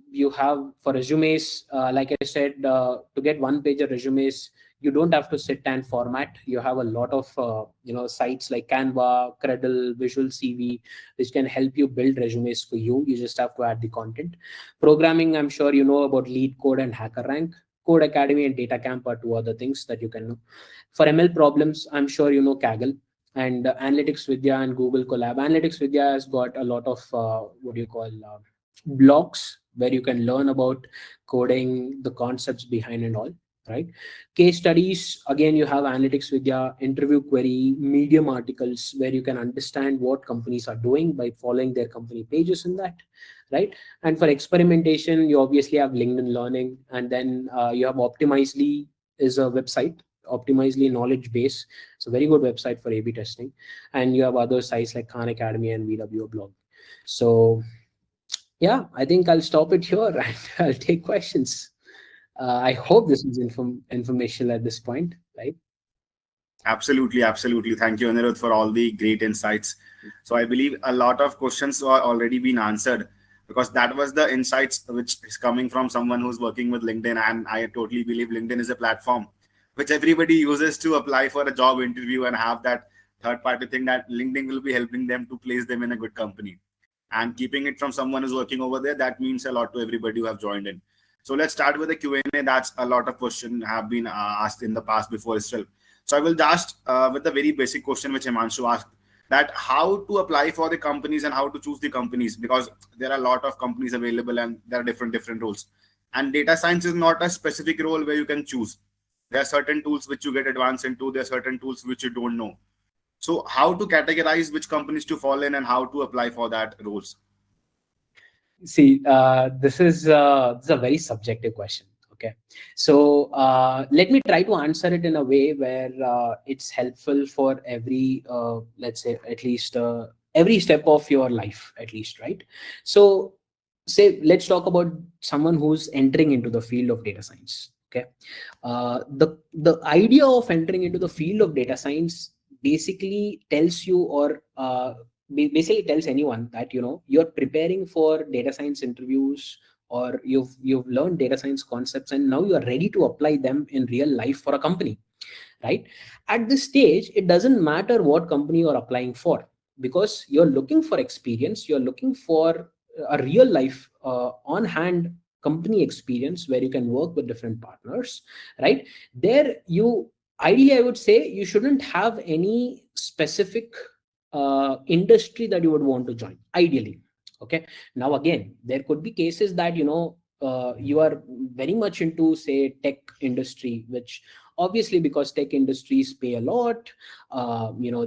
You have for resumes, like I said, to get one page of resumes, you don't have to sit and format. You have a lot of sites like Canva, Credle, Visual CV, which can help you build resumes for you. You just have to add the content. Programming, I'm sure you know about Lead Code and HackerRank. Code Academy and Data Camp are two other things that you can know. For ML problems, I'm sure you know Kaggle. And Analytics Vidya and Google Colab. Analytics Vidya has got a lot of blogs where you can learn about coding, the concepts behind and all, right? Case studies, again, you have Analytics Vidya, interview query, Medium articles where you can understand what companies are doing by following their company pages in that, right? And for experimentation, you obviously have LinkedIn Learning, and then you have Optimizely is a website, Optimizely knowledge base. It's a very good website for A/B testing. And you have other sites like Khan Academy and VW blog. So yeah, I think I'll stop it here and I'll take questions. I hope this is informational at this point, right? Absolutely, absolutely. Thank you, Anirudh, for all the great insights. So I believe a lot of questions are already been answered, because that was the insights which is coming from someone who's working with LinkedIn. And I totally believe LinkedIn is a platform which everybody uses to apply for a job interview and have that third party thing that LinkedIn will be helping them to place them in a good company. And keeping it from someone who's working over there, that means a lot to everybody who have joined in. So let's start with the Q&A. That's a lot of questions have been asked in the past before itself. So I will just with the very basic question which Himanshu asked, that how to apply for the companies and how to choose the companies, because there are a lot of companies available and there are different roles. And data science is not a specific role where you can choose. There are certain tools which you get advanced into. There are certain tools which you don't know. So how to categorize which companies to fall in and how to apply for that roles? See, this is a very subjective question. Okay, so let me try to answer it in a way where it's helpful for every, let's say, at least every step of your life, at least, right? So, say, let's talk about someone who's entering into the field of data science. Okay, the idea of entering into the field of data science basically tells you, or basically tells anyone that you're preparing for data science interviews, or you've learned data science concepts and now you are ready to apply them in real life for a company, right? At this stage, it doesn't matter what company you're applying for, because you're looking for experience, you're looking for a real life on hand company experience where you can work with different partners, right? There, you ideally, I would say, you shouldn't have any specific industry that you would want to join, ideally. Okay, now again, there could be cases that you are very much into, say, tech industry, which obviously, because tech industries pay a lot,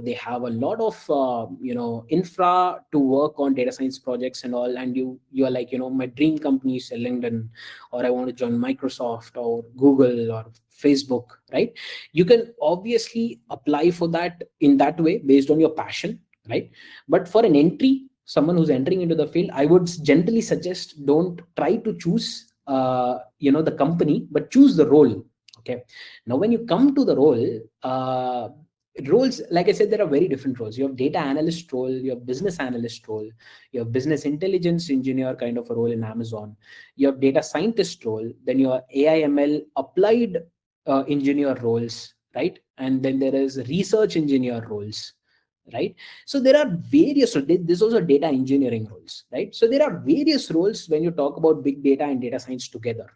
they have a lot of infra to work on data science projects and all, and you are like, my dream company is LinkedIn, or I want to join Microsoft or Google or Facebook, right? You can obviously apply for that in that way based on your passion, right? But for an entry, someone who's entering into the field, I would generally suggest, don't try to choose the company, but choose the role. Okay, now when you come to the role, roles, like I said, there are very different roles. You have data analyst role, you have business analyst role, you have business intelligence engineer kind of a role in Amazon, you have data scientist role, then you have AI/ML applied engineer roles, right? And then there is research engineer roles, right? So there are various, so there's also data engineering roles, right? So there are various roles when you talk about big data and data science together,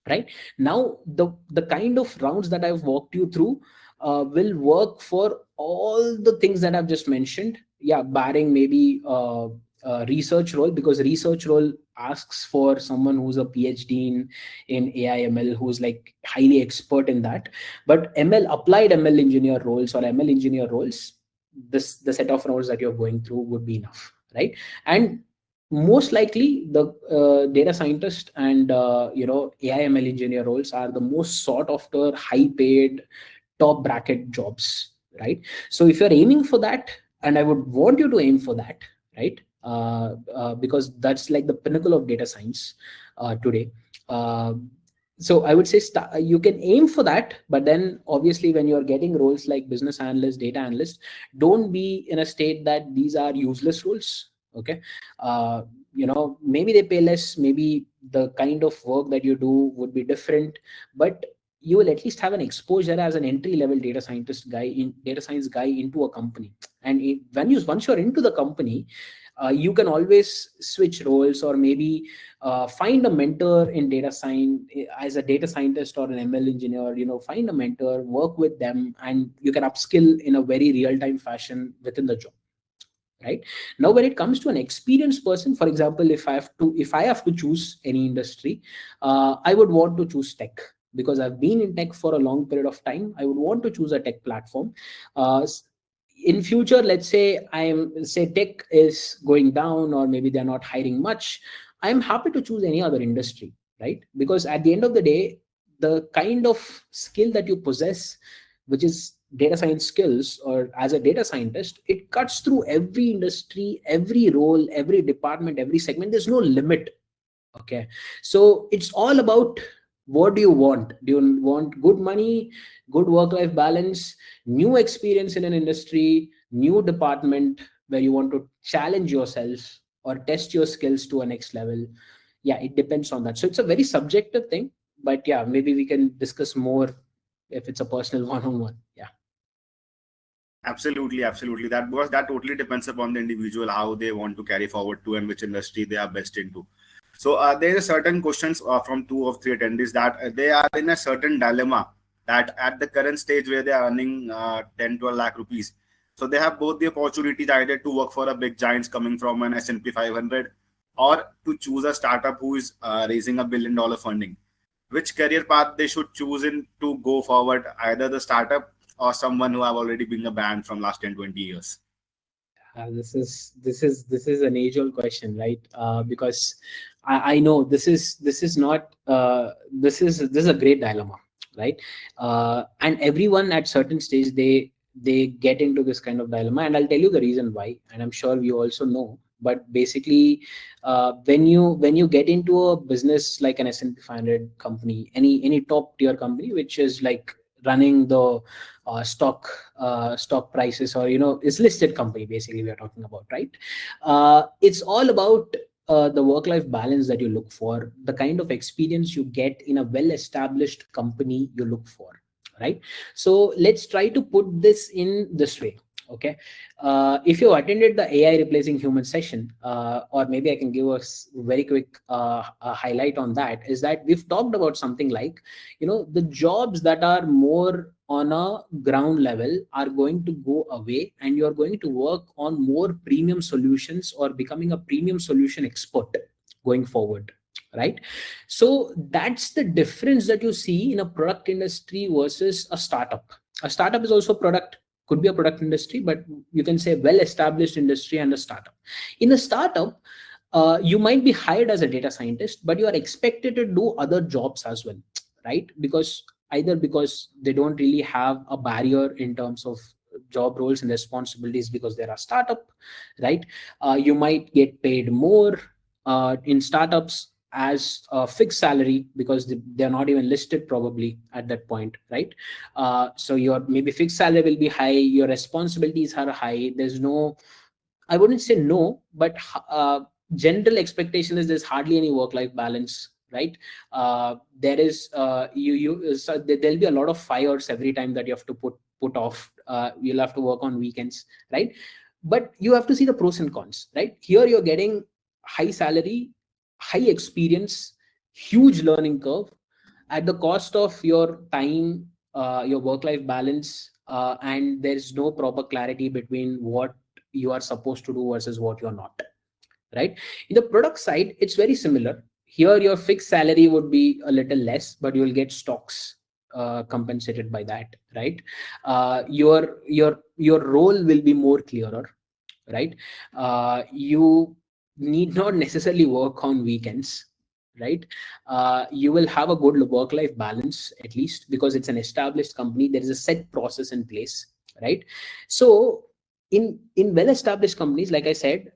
right? Now the kind of rounds that I've walked you through will work for all the things that I've just mentioned, yeah, barring maybe research role, because research role asks for someone who's a PhD in AI/ML, who's like highly expert in that. But ML applied ML engineer roles or ML engineer roles, this the set of roles that you're going through would be enough, right? And most likely the data scientist and AI/ML engineer roles are the most sought after, high paid, top bracket jobs, right? So if you're aiming for that, and I would want you to aim for that, right? Because that's like the pinnacle of data science today. uh, so I would say you can aim for that, but then obviously when you're getting roles like business analyst, data analyst, don't be in a state that these are useless roles. Okay. uh, Maybe they pay less, maybe the kind of work that you do would be different, but you will at least have an exposure as an entry level data science guy into a company. And once you're into the company, you can always switch roles, or maybe find a mentor in data science as a data scientist or an ML engineer. Find a mentor, work with them, and you can upskill in a very real time fashion within the job, right? Now when it comes to an experienced person, for example, if I have to choose any industry, I would want to choose tech, because I've been in tech for a long period of time. I would want to choose a tech platform. In future, let's say say tech is going down, or maybe they're not hiring much, I'm happy to choose any other industry, right? Because at the end of the day, the kind of skill that you possess, which is data science skills, or as a data scientist, it cuts through every industry, every role, every department, every segment. There's no limit. Okay. So it's all about, what do you want? Do you want good money, good work life balance, new experience in an industry, new department where you want to challenge yourself or test your skills to a next level? Yeah, it depends on that. So it's a very subjective thing, but yeah, maybe we can discuss more if it's a personal one on one. Yeah. Absolutely, absolutely. That, because that totally depends upon the individual how they want to carry forward to and which industry they are best into. So there is certain questions from two of three attendees that they are in a certain dilemma, that at the current stage where they are earning 10 12 lakh rupees, so they have both the opportunities, either to work for a big giants coming from an S&P 500, or to choose a startup who is raising $1 billion funding. Which career path they should choose in to go forward, either the startup or someone who have already been a band from last 10 20 years? This is an age-old question, right? Because I know this is not this is a great dilemma, right? And everyone at certain stage, they get into this kind of dilemma, and I'll tell you the reason why, and I'm sure you also know. But basically, when you get into a business like an S&P 500 company, any top tier company, which is like running the stock prices, or is listed company, basically we are talking about, right? It's all about the work life balance that you look for, the kind of experience you get in a well established company you look for, right? So let's try to put this in this way. Okay. If you attended the AI replacing human session, or maybe I can give us very quick highlight on that, is that we've talked about something like, the jobs that are more on a ground level are going to go away, and you're going to work on more premium solutions, or becoming a premium solution expert going forward, right? So that's the difference that you see in a product industry versus a startup. A startup is also product, could be a product industry, but you can say well established industry and a startup. In a startup, you might be hired as a data scientist, but you are expected to do other jobs as well, right? Because either because they don't really have a barrier in terms of job roles and responsibilities, because they're a startup, right? You might get paid more in startups, as a fixed salary because they're not even listed probably at that point, right? So your maybe fixed salary will be high, your responsibilities are high. There's no, I wouldn't say no, but general expectation is there's hardly any work-life balance, right? There is so there'll be a lot of fires every time that you have to put off. You'll have to work on weekends, right? But you have to see the pros and cons, right? Here you're getting high salary, high experience, huge learning curve at the cost of your time, your work-life balance, and there's no proper clarity between what you are supposed to do versus what you're not, right? In the product side, it's very similar. Here your fixed salary would be a little less, but you'll get stocks compensated by that, right? Your role will be more clearer, right? You need not necessarily work on weekends, right? You will have a good work life balance, at least because it's an established company. There is a set process in place, right? So in well established companies, like I said,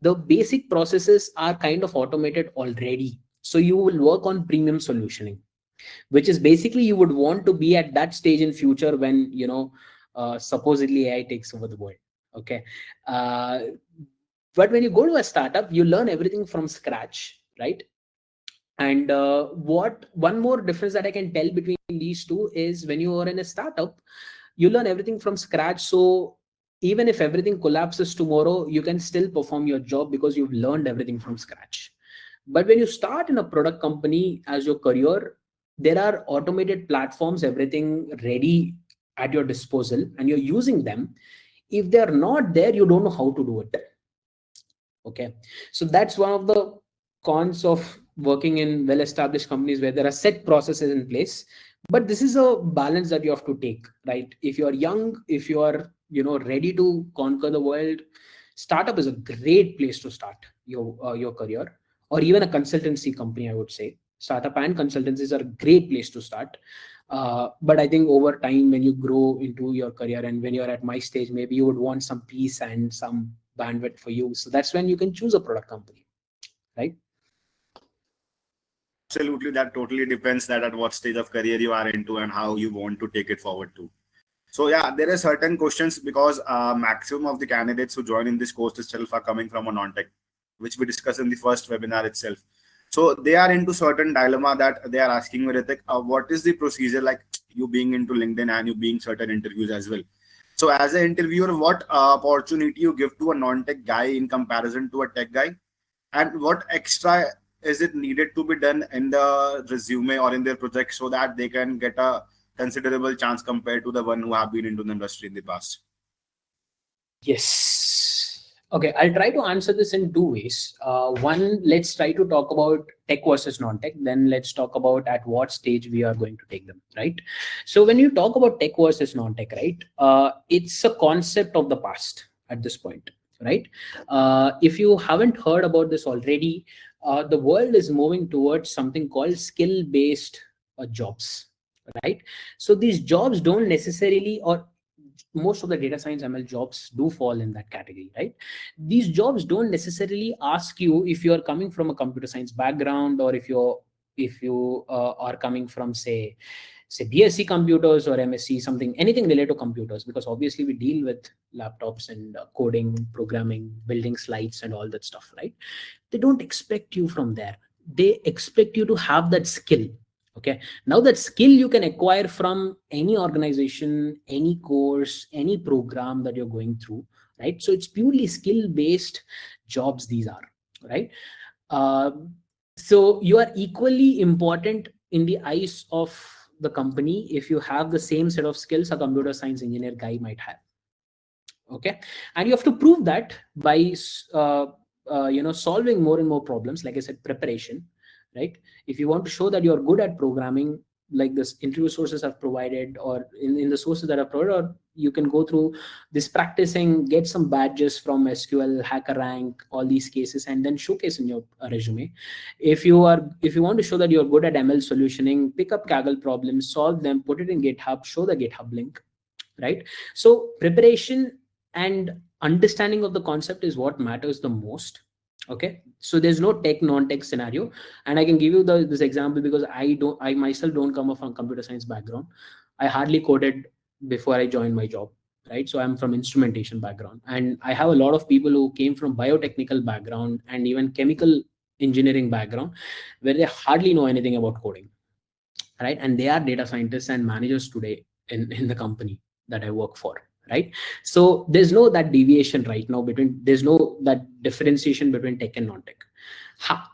the basic processes are kind of automated already. So you will work on premium solutioning, which is basically you would want to be at that stage in future when, supposedly AI takes over the world. Okay. uh, but when you go to a startup, you learn everything from scratch, right? And what one more difference that I can tell between these two is when you are in a startup, you learn everything from scratch. So even if everything collapses tomorrow, you can still perform your job because you've learned everything from scratch. But when you start in a product company as your career, there are automated platforms, everything ready at your disposal, and you're using them. If they're not there, you don't know how to do it. Okay. So that's one of the cons of working in well established companies where there are set processes in place. But this is a balance that you have to take, right? If you're young, if you are, ready to conquer the world, startup is a great place to start your career, or even a consultancy company, I would say. Startup and consultancies are a great place to start. But I think over time, when you grow into your career and when you're at my stage, maybe you would want some peace and some bandwidth for you. So that's when you can choose a product company, right? Absolutely, that totally depends that at what stage of career you are into and how you want to take it forward to. So yeah, there are certain questions because maximum of the candidates who join in this course itself are coming from a non-tech, which we discussed in the first webinar itself. So they are into certain dilemma that they are asking me, Ritik, what is the procedure, like you being into LinkedIn and you being certain interviews as well. So as an interviewer, what opportunity you give to a non-tech guy in comparison to a tech guy, and what extra is it needed to be done in the resume or in their project so that they can get a considerable chance compared to the one who have been into the industry in the past? Yes. Okay, I'll try to answer this in two ways. One, let's try to talk about tech versus non-tech. Then let's talk about at what stage we are going to take them, right? So when you talk about tech versus non-tech, right, it's a concept of the past at this point, right? If you haven't heard about this already, the world is moving towards something called skill-based jobs, right? So these jobs don't necessarily, or most of the data science ML jobs do fall in that category, right? These jobs don't necessarily ask you if you're coming from a computer science background, or if you are coming from say BSc computers or MSc, something, anything related to computers, because obviously we deal with laptops and coding, programming, building slides and all that stuff, right? They don't expect you from there. They expect you to have that skill. Okay. Now that skill you can acquire from any organization, any course, any program that you're going through, right? So it's purely skill based jobs these are, right? uh, so you are equally important in the eyes of the company if you have the same set of skills a computer science engineer guy might have. Okay. And you have to prove that by solving more and more problems. Like I said, preparation, right? If you want to show that you're good at programming, like this interview sources have provided, or in the sources that are provided, or you can go through this practicing, get some badges from SQL, HackerRank, all these cases, and then showcase in your resume. If you want to show that you're good at ML solutioning, pick up Kaggle problems, solve them, put it in GitHub, show the GitHub link, right? So preparation and understanding of the concept is what matters the most. Okay, so there's no tech non-tech scenario. And I can give you this example because I myself don't come from computer science background. I hardly coded before I joined my job, right? So I'm from instrumentation background, and I have a lot of people who came from biotechnical background and even chemical engineering background, where they hardly know anything about coding, right? And they are data scientists and managers today in the company that I work for, right? So there's no that deviation right now between, there's no that differentiation between tech and non-tech.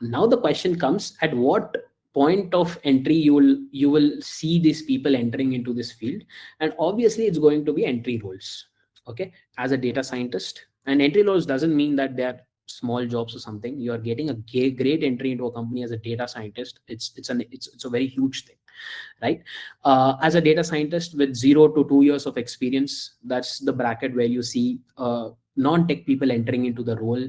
Now the question comes, at what point of entry you will see these people entering into this field? And obviously it's going to be entry roles. Okay, as a data scientist, and entry roles doesn't mean that they're small jobs or something. You are getting a great entry into a company as a data scientist. It's a very huge thing, right? As a data scientist with 0 to 2 years of experience, that's the bracket where you see non-tech people entering into the role,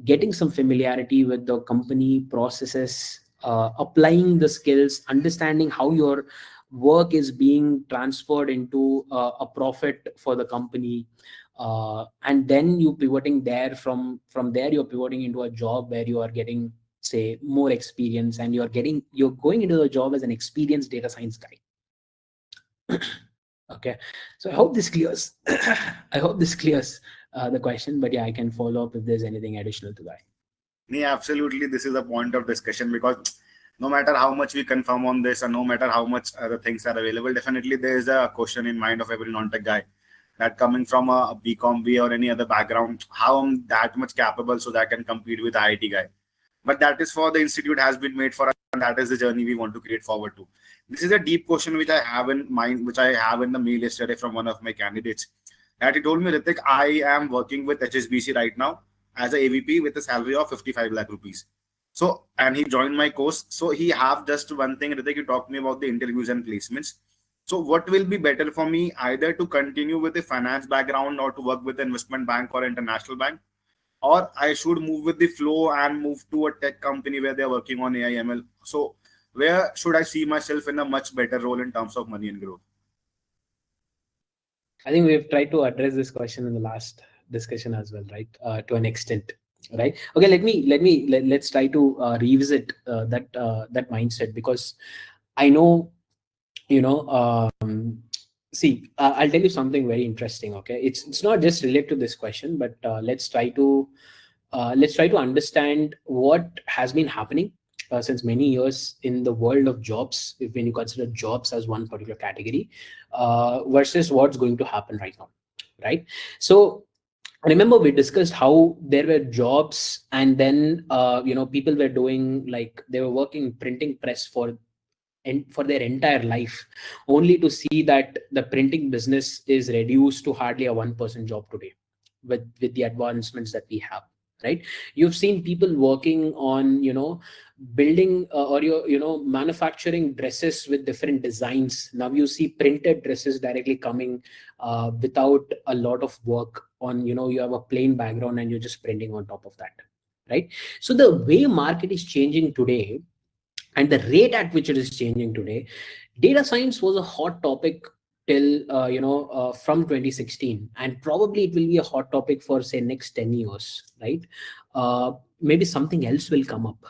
getting some familiarity with the company processes, applying the skills, understanding how your work is being transferred into a profit for the company, and then you pivoting there. From there you're pivoting into a job where you are getting, say, more experience, and you're going into the job as an experienced data science guy. Okay, so I hope this clears. I hope this clears the question, but yeah, I can follow up if there's anything additional to that. Yeah, absolutely. This is a point of discussion because no matter how much we confirm on this and no matter how much other things are available, definitely there is a question in mind of every non-tech guy that coming from a BCom B or any other background, how I'm that much capable so that I can compete with IIT guy. But that is for the institute has been made for us, and that is the journey we want to create forward to. This is a deep question which I have in mind, which I have in the mail yesterday from one of my candidates. That he told me, Ritik, I am working with HSBC right now as a AVP with a salary of 55 lakh rupees. So, and he joined my course. So he have just one thing, Ritik, you talked me about the interviews and placements. So what will be better for me, either to continue with a finance background or to work with an investment bank or international bank, or I should move with the flow and move to a tech company where they're working on AI ML. So where should I see myself in a much better role in terms of money and growth? I think we've tried to address this question in the last discussion as well, right? To an extent, right? Okay, let's try to revisit that mindset, because I know, you know, see, I'll tell you something very interesting. Okay, it's not just related to this question, but let's try to understand what has been happening since many years in the world of jobs, if when you consider jobs as one particular category, versus what's going to happen right now, right? So I remember we discussed how there were jobs, and then people were doing, like, they were working printing press for their entire life, only to see that the printing business is reduced to hardly a 1% job today with the advancements that we have, right? You've seen people working on, building or manufacturing dresses with different designs. Now you see printed dresses directly coming without a lot of work on, you have a plain background and you're just printing on top of that, right? So the way market is changing today, and the rate at which it is changing today, data science was a hot topic till from 2016, and probably it will be a hot topic for, say, next 10 years, right? Maybe something else will come up,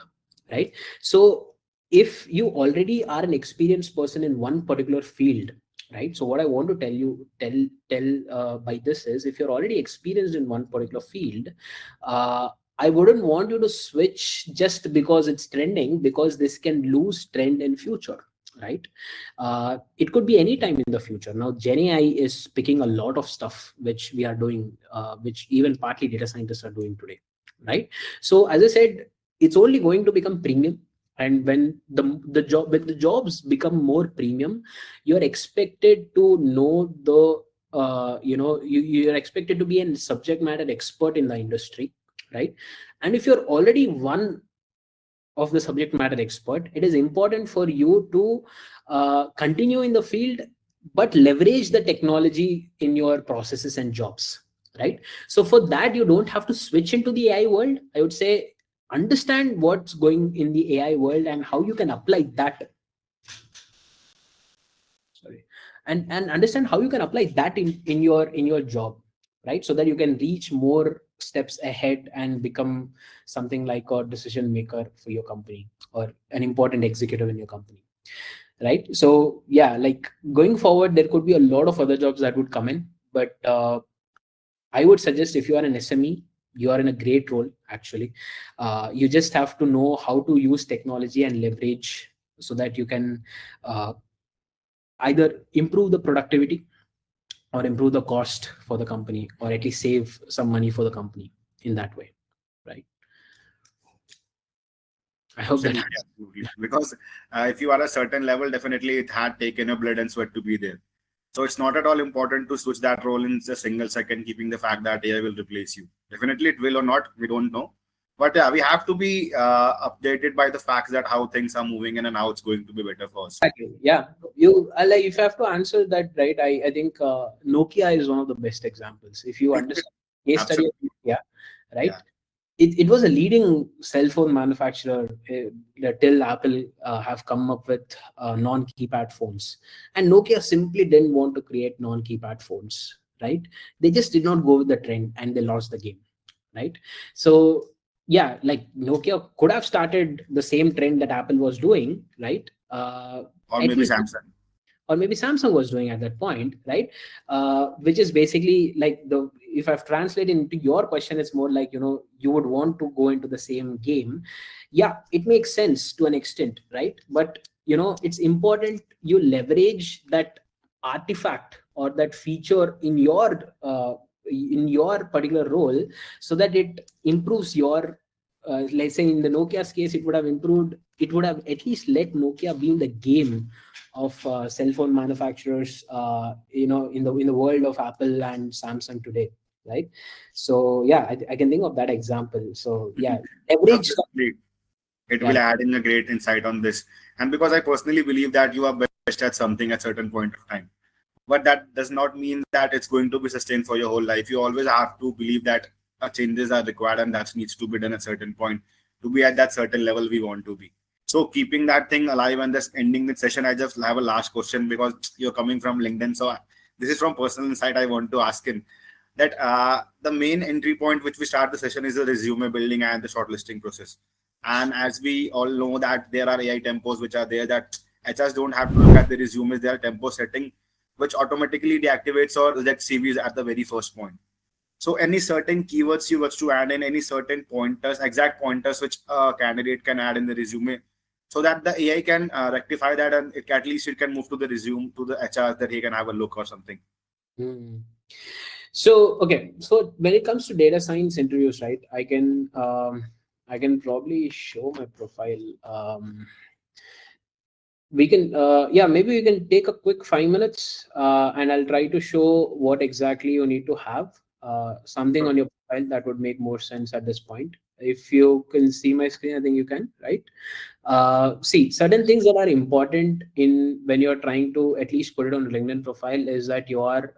right? So if you already are an experienced person in one particular field, right? So what I want to tell by this is, if you're already experienced in one particular field, uh, I wouldn't want you to switch just because it's trending, because this can lose trend in future, right? It could be any time in the future. Now, Gen AI is picking a lot of stuff which we are doing, which even partly data scientists are doing today, right? So, as I said, it's only going to become premium. And when the jobs become more premium, you're expected to know you're expected to be a subject matter expert in the industry, right? And if you're already one of the subject matter expert, it is important for you to continue in the field, but leverage the technology in your processes and jobs, right? So for that, you don't have to switch into the AI world. I would say, understand what's going in the AI world and how you can apply that. Sorry. And understand how you can apply that in your job, right? So that you can reach more steps ahead and become something like a decision maker for your company or an important executive in your company, right? So yeah, like going forward there could be a lot of other jobs that would come in, but I would suggest if you are an SME, you are in a great role actually. You just have to know how to use technology and leverage so that you can uh, either improve the productivity or improve the cost for the company, or at least save some money for the company in that way, right? I hope that Absolutely, absolutely. Because if you are a certain level, definitely it had taken your blood and sweat to be there. So it's not at all important to switch that role in a single second, keeping the fact that AI will replace you. Definitely it will or not, we don't know. But yeah, we have to be updated by the facts that how things are moving and how it's going to be better for us. exactly. Yeah, you like if you have to answer that, right? I think Nokia is one of the best examples. If you understand case study of Absolutely. Nokia, right? Yeah. It was a leading cell phone manufacturer till Apple have come up with non-keypad phones, and Nokia simply didn't want to create non-keypad phones, right? They just did not go with the trend and they lost the game, right? So yeah, like Nokia could have started the same trend that Apple was doing, right? Or At maybe least, Samsung. or maybe Samsung was doing at that point, right? Which is basically like the, if I've translated into your question, it's more like, you know, you would want to go into the same game. Yeah, it makes sense to an extent, right? But you know, it's important you leverage that artifact or that feature in your particular role so that it improves your let's say in the Nokia's case, it would have improved, it would have at least let Nokia be in the game of cell phone manufacturers, you know, in the world of Apple and Samsung today, right? So yeah, I can think of that example. So yeah, leverage. Absolutely. It Yeah. will add in a great insight on this. And because I personally believe that you are best at something at certain point of time. But that does not mean that it's going to be sustained for your whole life. You always have to believe that changes are required and that needs to be done at certain point to be at that certain level we want to be. So keeping that thing alive and just ending the session, I just have a last question because you're coming from LinkedIn. So this is from personal insight. I want to ask him that the main entry point which we start the session is the resume building and the shortlisting process. And as we all know that there are AI tempos which are there that HRs don't have to look at the resumes, there are tempo setting which automatically deactivates or rejects CVs at the very first point. So any certain keywords you wish to add in, any certain pointers, exact pointers which a candidate can add in the resume, so that the AI can rectify that and at least it can move to the resume to the HR that he can have a look or something. Hmm. So okay, so when it comes to data science interviews, right? I can probably show my profile. We can yeah, maybe we can take a quick 5 minutes and I'll try to show what exactly you need to have something Sure. on your profile that would make more sense at this point. If you can see my screen, I think you can, right? See, certain things that are important in when you're trying to at least put it on LinkedIn profile is that you are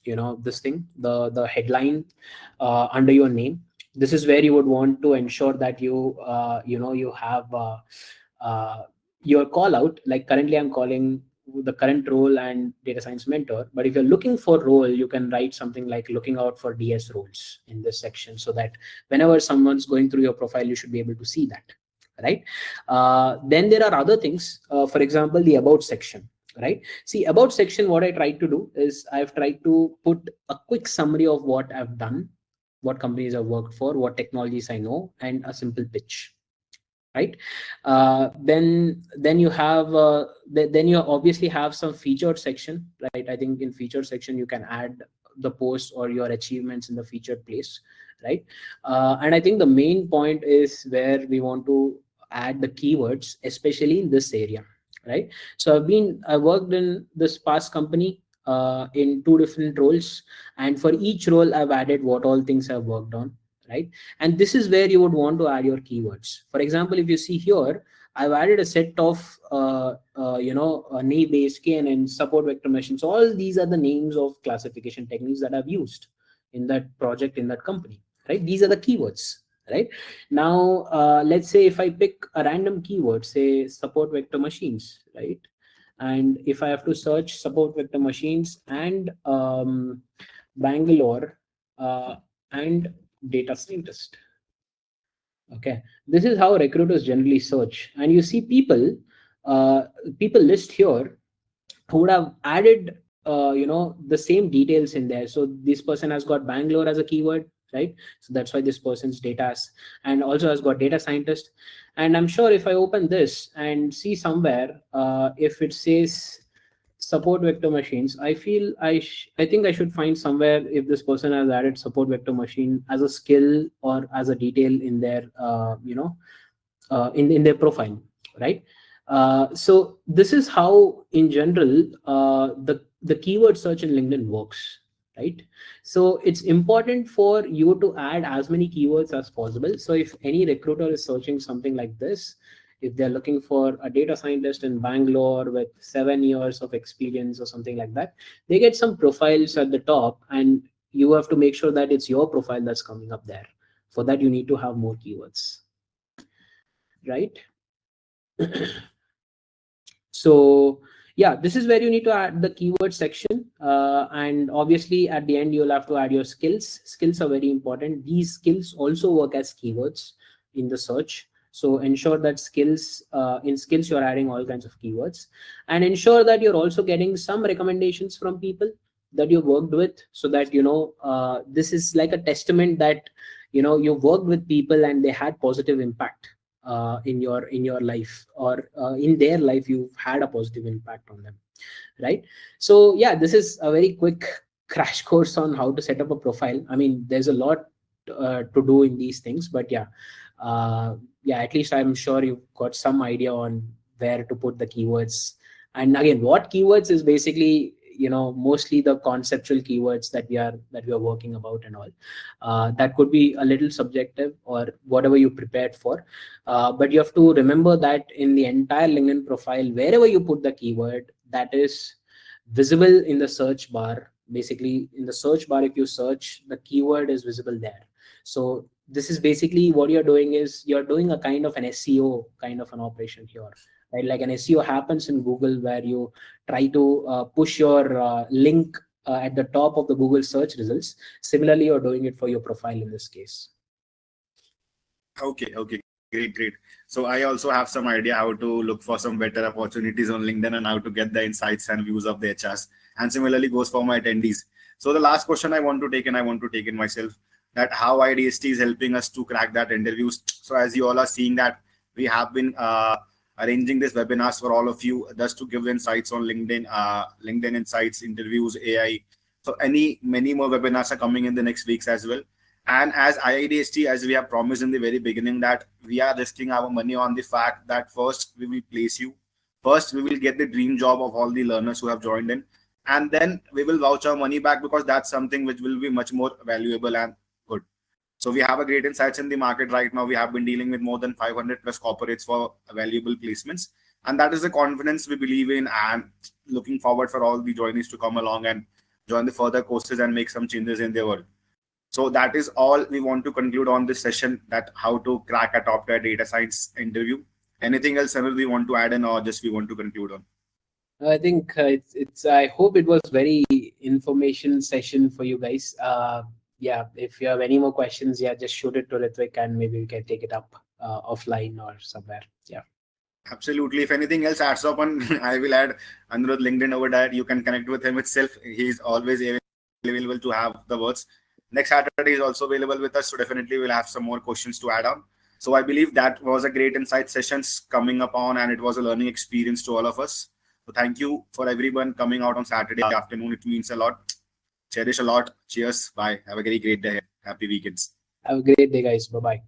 you know, this thing, the headline under your name. This is where you would want to ensure that you know, you have uh, your call out. Like currently I'm calling the current role and data science mentor, but if you're looking for role, you can write something like looking out for DS roles in this section, so that whenever someone's going through your profile, you should be able to see that, right? Then there are other things, for example, the about section, right? See, about section, what I tried to do is I've tried to put a quick summary of what I've done, what companies I've worked for, what technologies I know, and a simple pitch, right? Then you have then you obviously have some featured section, right? I think in featured section you can add the post or your achievements in the featured place, right? And I think the main point is where we want to add the keywords, especially in this area, right? So I worked in this past company in two different roles, and for each role I've added what all things I've worked on, right? And this is where you would want to add your keywords. For example, if you see here, I've added a set of you know, knee based knn support vector machines. All these are the names of classification techniques that I've used in that project, in that company, right? These are the keywords, right? Now let's say if I pick a random keyword, say support vector machines, right? And if I have to search support vector machines and Bangalore, and data scientist. Okay, this is how recruiters generally search, and you see people list here who would have added the same details in there. So this person has got Bangalore as a keyword, right? So that's why this person's data and also has got data scientist. And I'm sure if I open this and see somewhere, if it says support vector machines, I think I should find somewhere if this person has added support vector machine as a skill or as a detail in their in their profile, right? So this is how in general the keyword search in LinkedIn works, right? So it's important for you to add as many keywords as possible. So if any recruiter is searching something like this, if they're looking for a data scientist in Bangalore with 7 years of experience or something like that, they get some profiles at the top, and you have to make sure that it's your profile that's coming up there. For that, you need to have more keywords, right? So yeah, this is where you need to add the keyword section, and obviously at the end you'll have to add your skills are very important. These skills also work as keywords in the search, so ensure that in skills you're adding all kinds of keywords, and ensure that you're also getting some recommendations from people that you worked with, so that this is like a testament that you worked with people and they had positive impact in your life, or in their life. You've had a positive impact on them, right? So yeah, this is a very quick crash course on how to set up a profile. I mean, there's a lot to do in these things, but yeah, at least I'm sure you've got some idea on where to put the keywords. And again, what keywords is basically mostly the conceptual keywords that we are working about and all. That could be a little subjective or whatever you prepared for, but you have to remember that in the entire LinkedIn profile, wherever you put the keyword, that is visible in the search bar. Basically in the search bar, if you search, the keyword is visible there. So this is basically what you're doing, is you're doing a kind of an SEO kind of an operation here, right? Like an SEO happens in Google, where you try to push your link at the top of the Google search results. Similarly, you're doing it for your profile in this case. Okay, great. So I also have some idea how to look for some better opportunities on LinkedIn and how to get the insights and views of the HRs. And similarly goes for my attendees. So the last question I want to take, and I want to take in myself, that how IIDST is helping us to crack that interviews. So as you all are seeing that we have been arranging this webinars for all of you, just to give insights on LinkedIn, LinkedIn insights, interviews, AI. So many more webinars are coming in the next weeks as well. And as IIDST, as we have promised in the very beginning, that we are risking our money on the fact that first we will place you, first we will get the dream job of all the learners who have joined in, and then we will vouch our money back, because that's something which will be much more valuable and good. So we have a great insights in the market right now. We have been dealing with more than 500 plus corporates for valuable placements, and that is the confidence we believe in, and looking forward for all the joinees to come along and join the further courses and make some changes in their world. So that is all we want to conclude on this session, that how to crack a top tier data science interview. Anything else, Anirudh, we want to add in, or just we want to conclude on? I think it's I hope it was very information session for you guys. Yeah, if you have any more questions, yeah, just shoot it to Ritvik and maybe we can take it up offline or somewhere. Yeah. Absolutely. If anything else adds up on, I will add Anirudh LinkedIn over there. You can connect with him itself. He's always available to have the words. Next Saturday is also available with us. So definitely we'll have some more questions to add on. So I believe that was a great insight sessions coming up on, and it was a learning experience to all of us. So thank you for everyone coming out on Saturday afternoon. It means a lot. Cherish a lot. Cheers. Bye. Have a very great day. Happy weekends. Have a great day, guys. Bye-bye.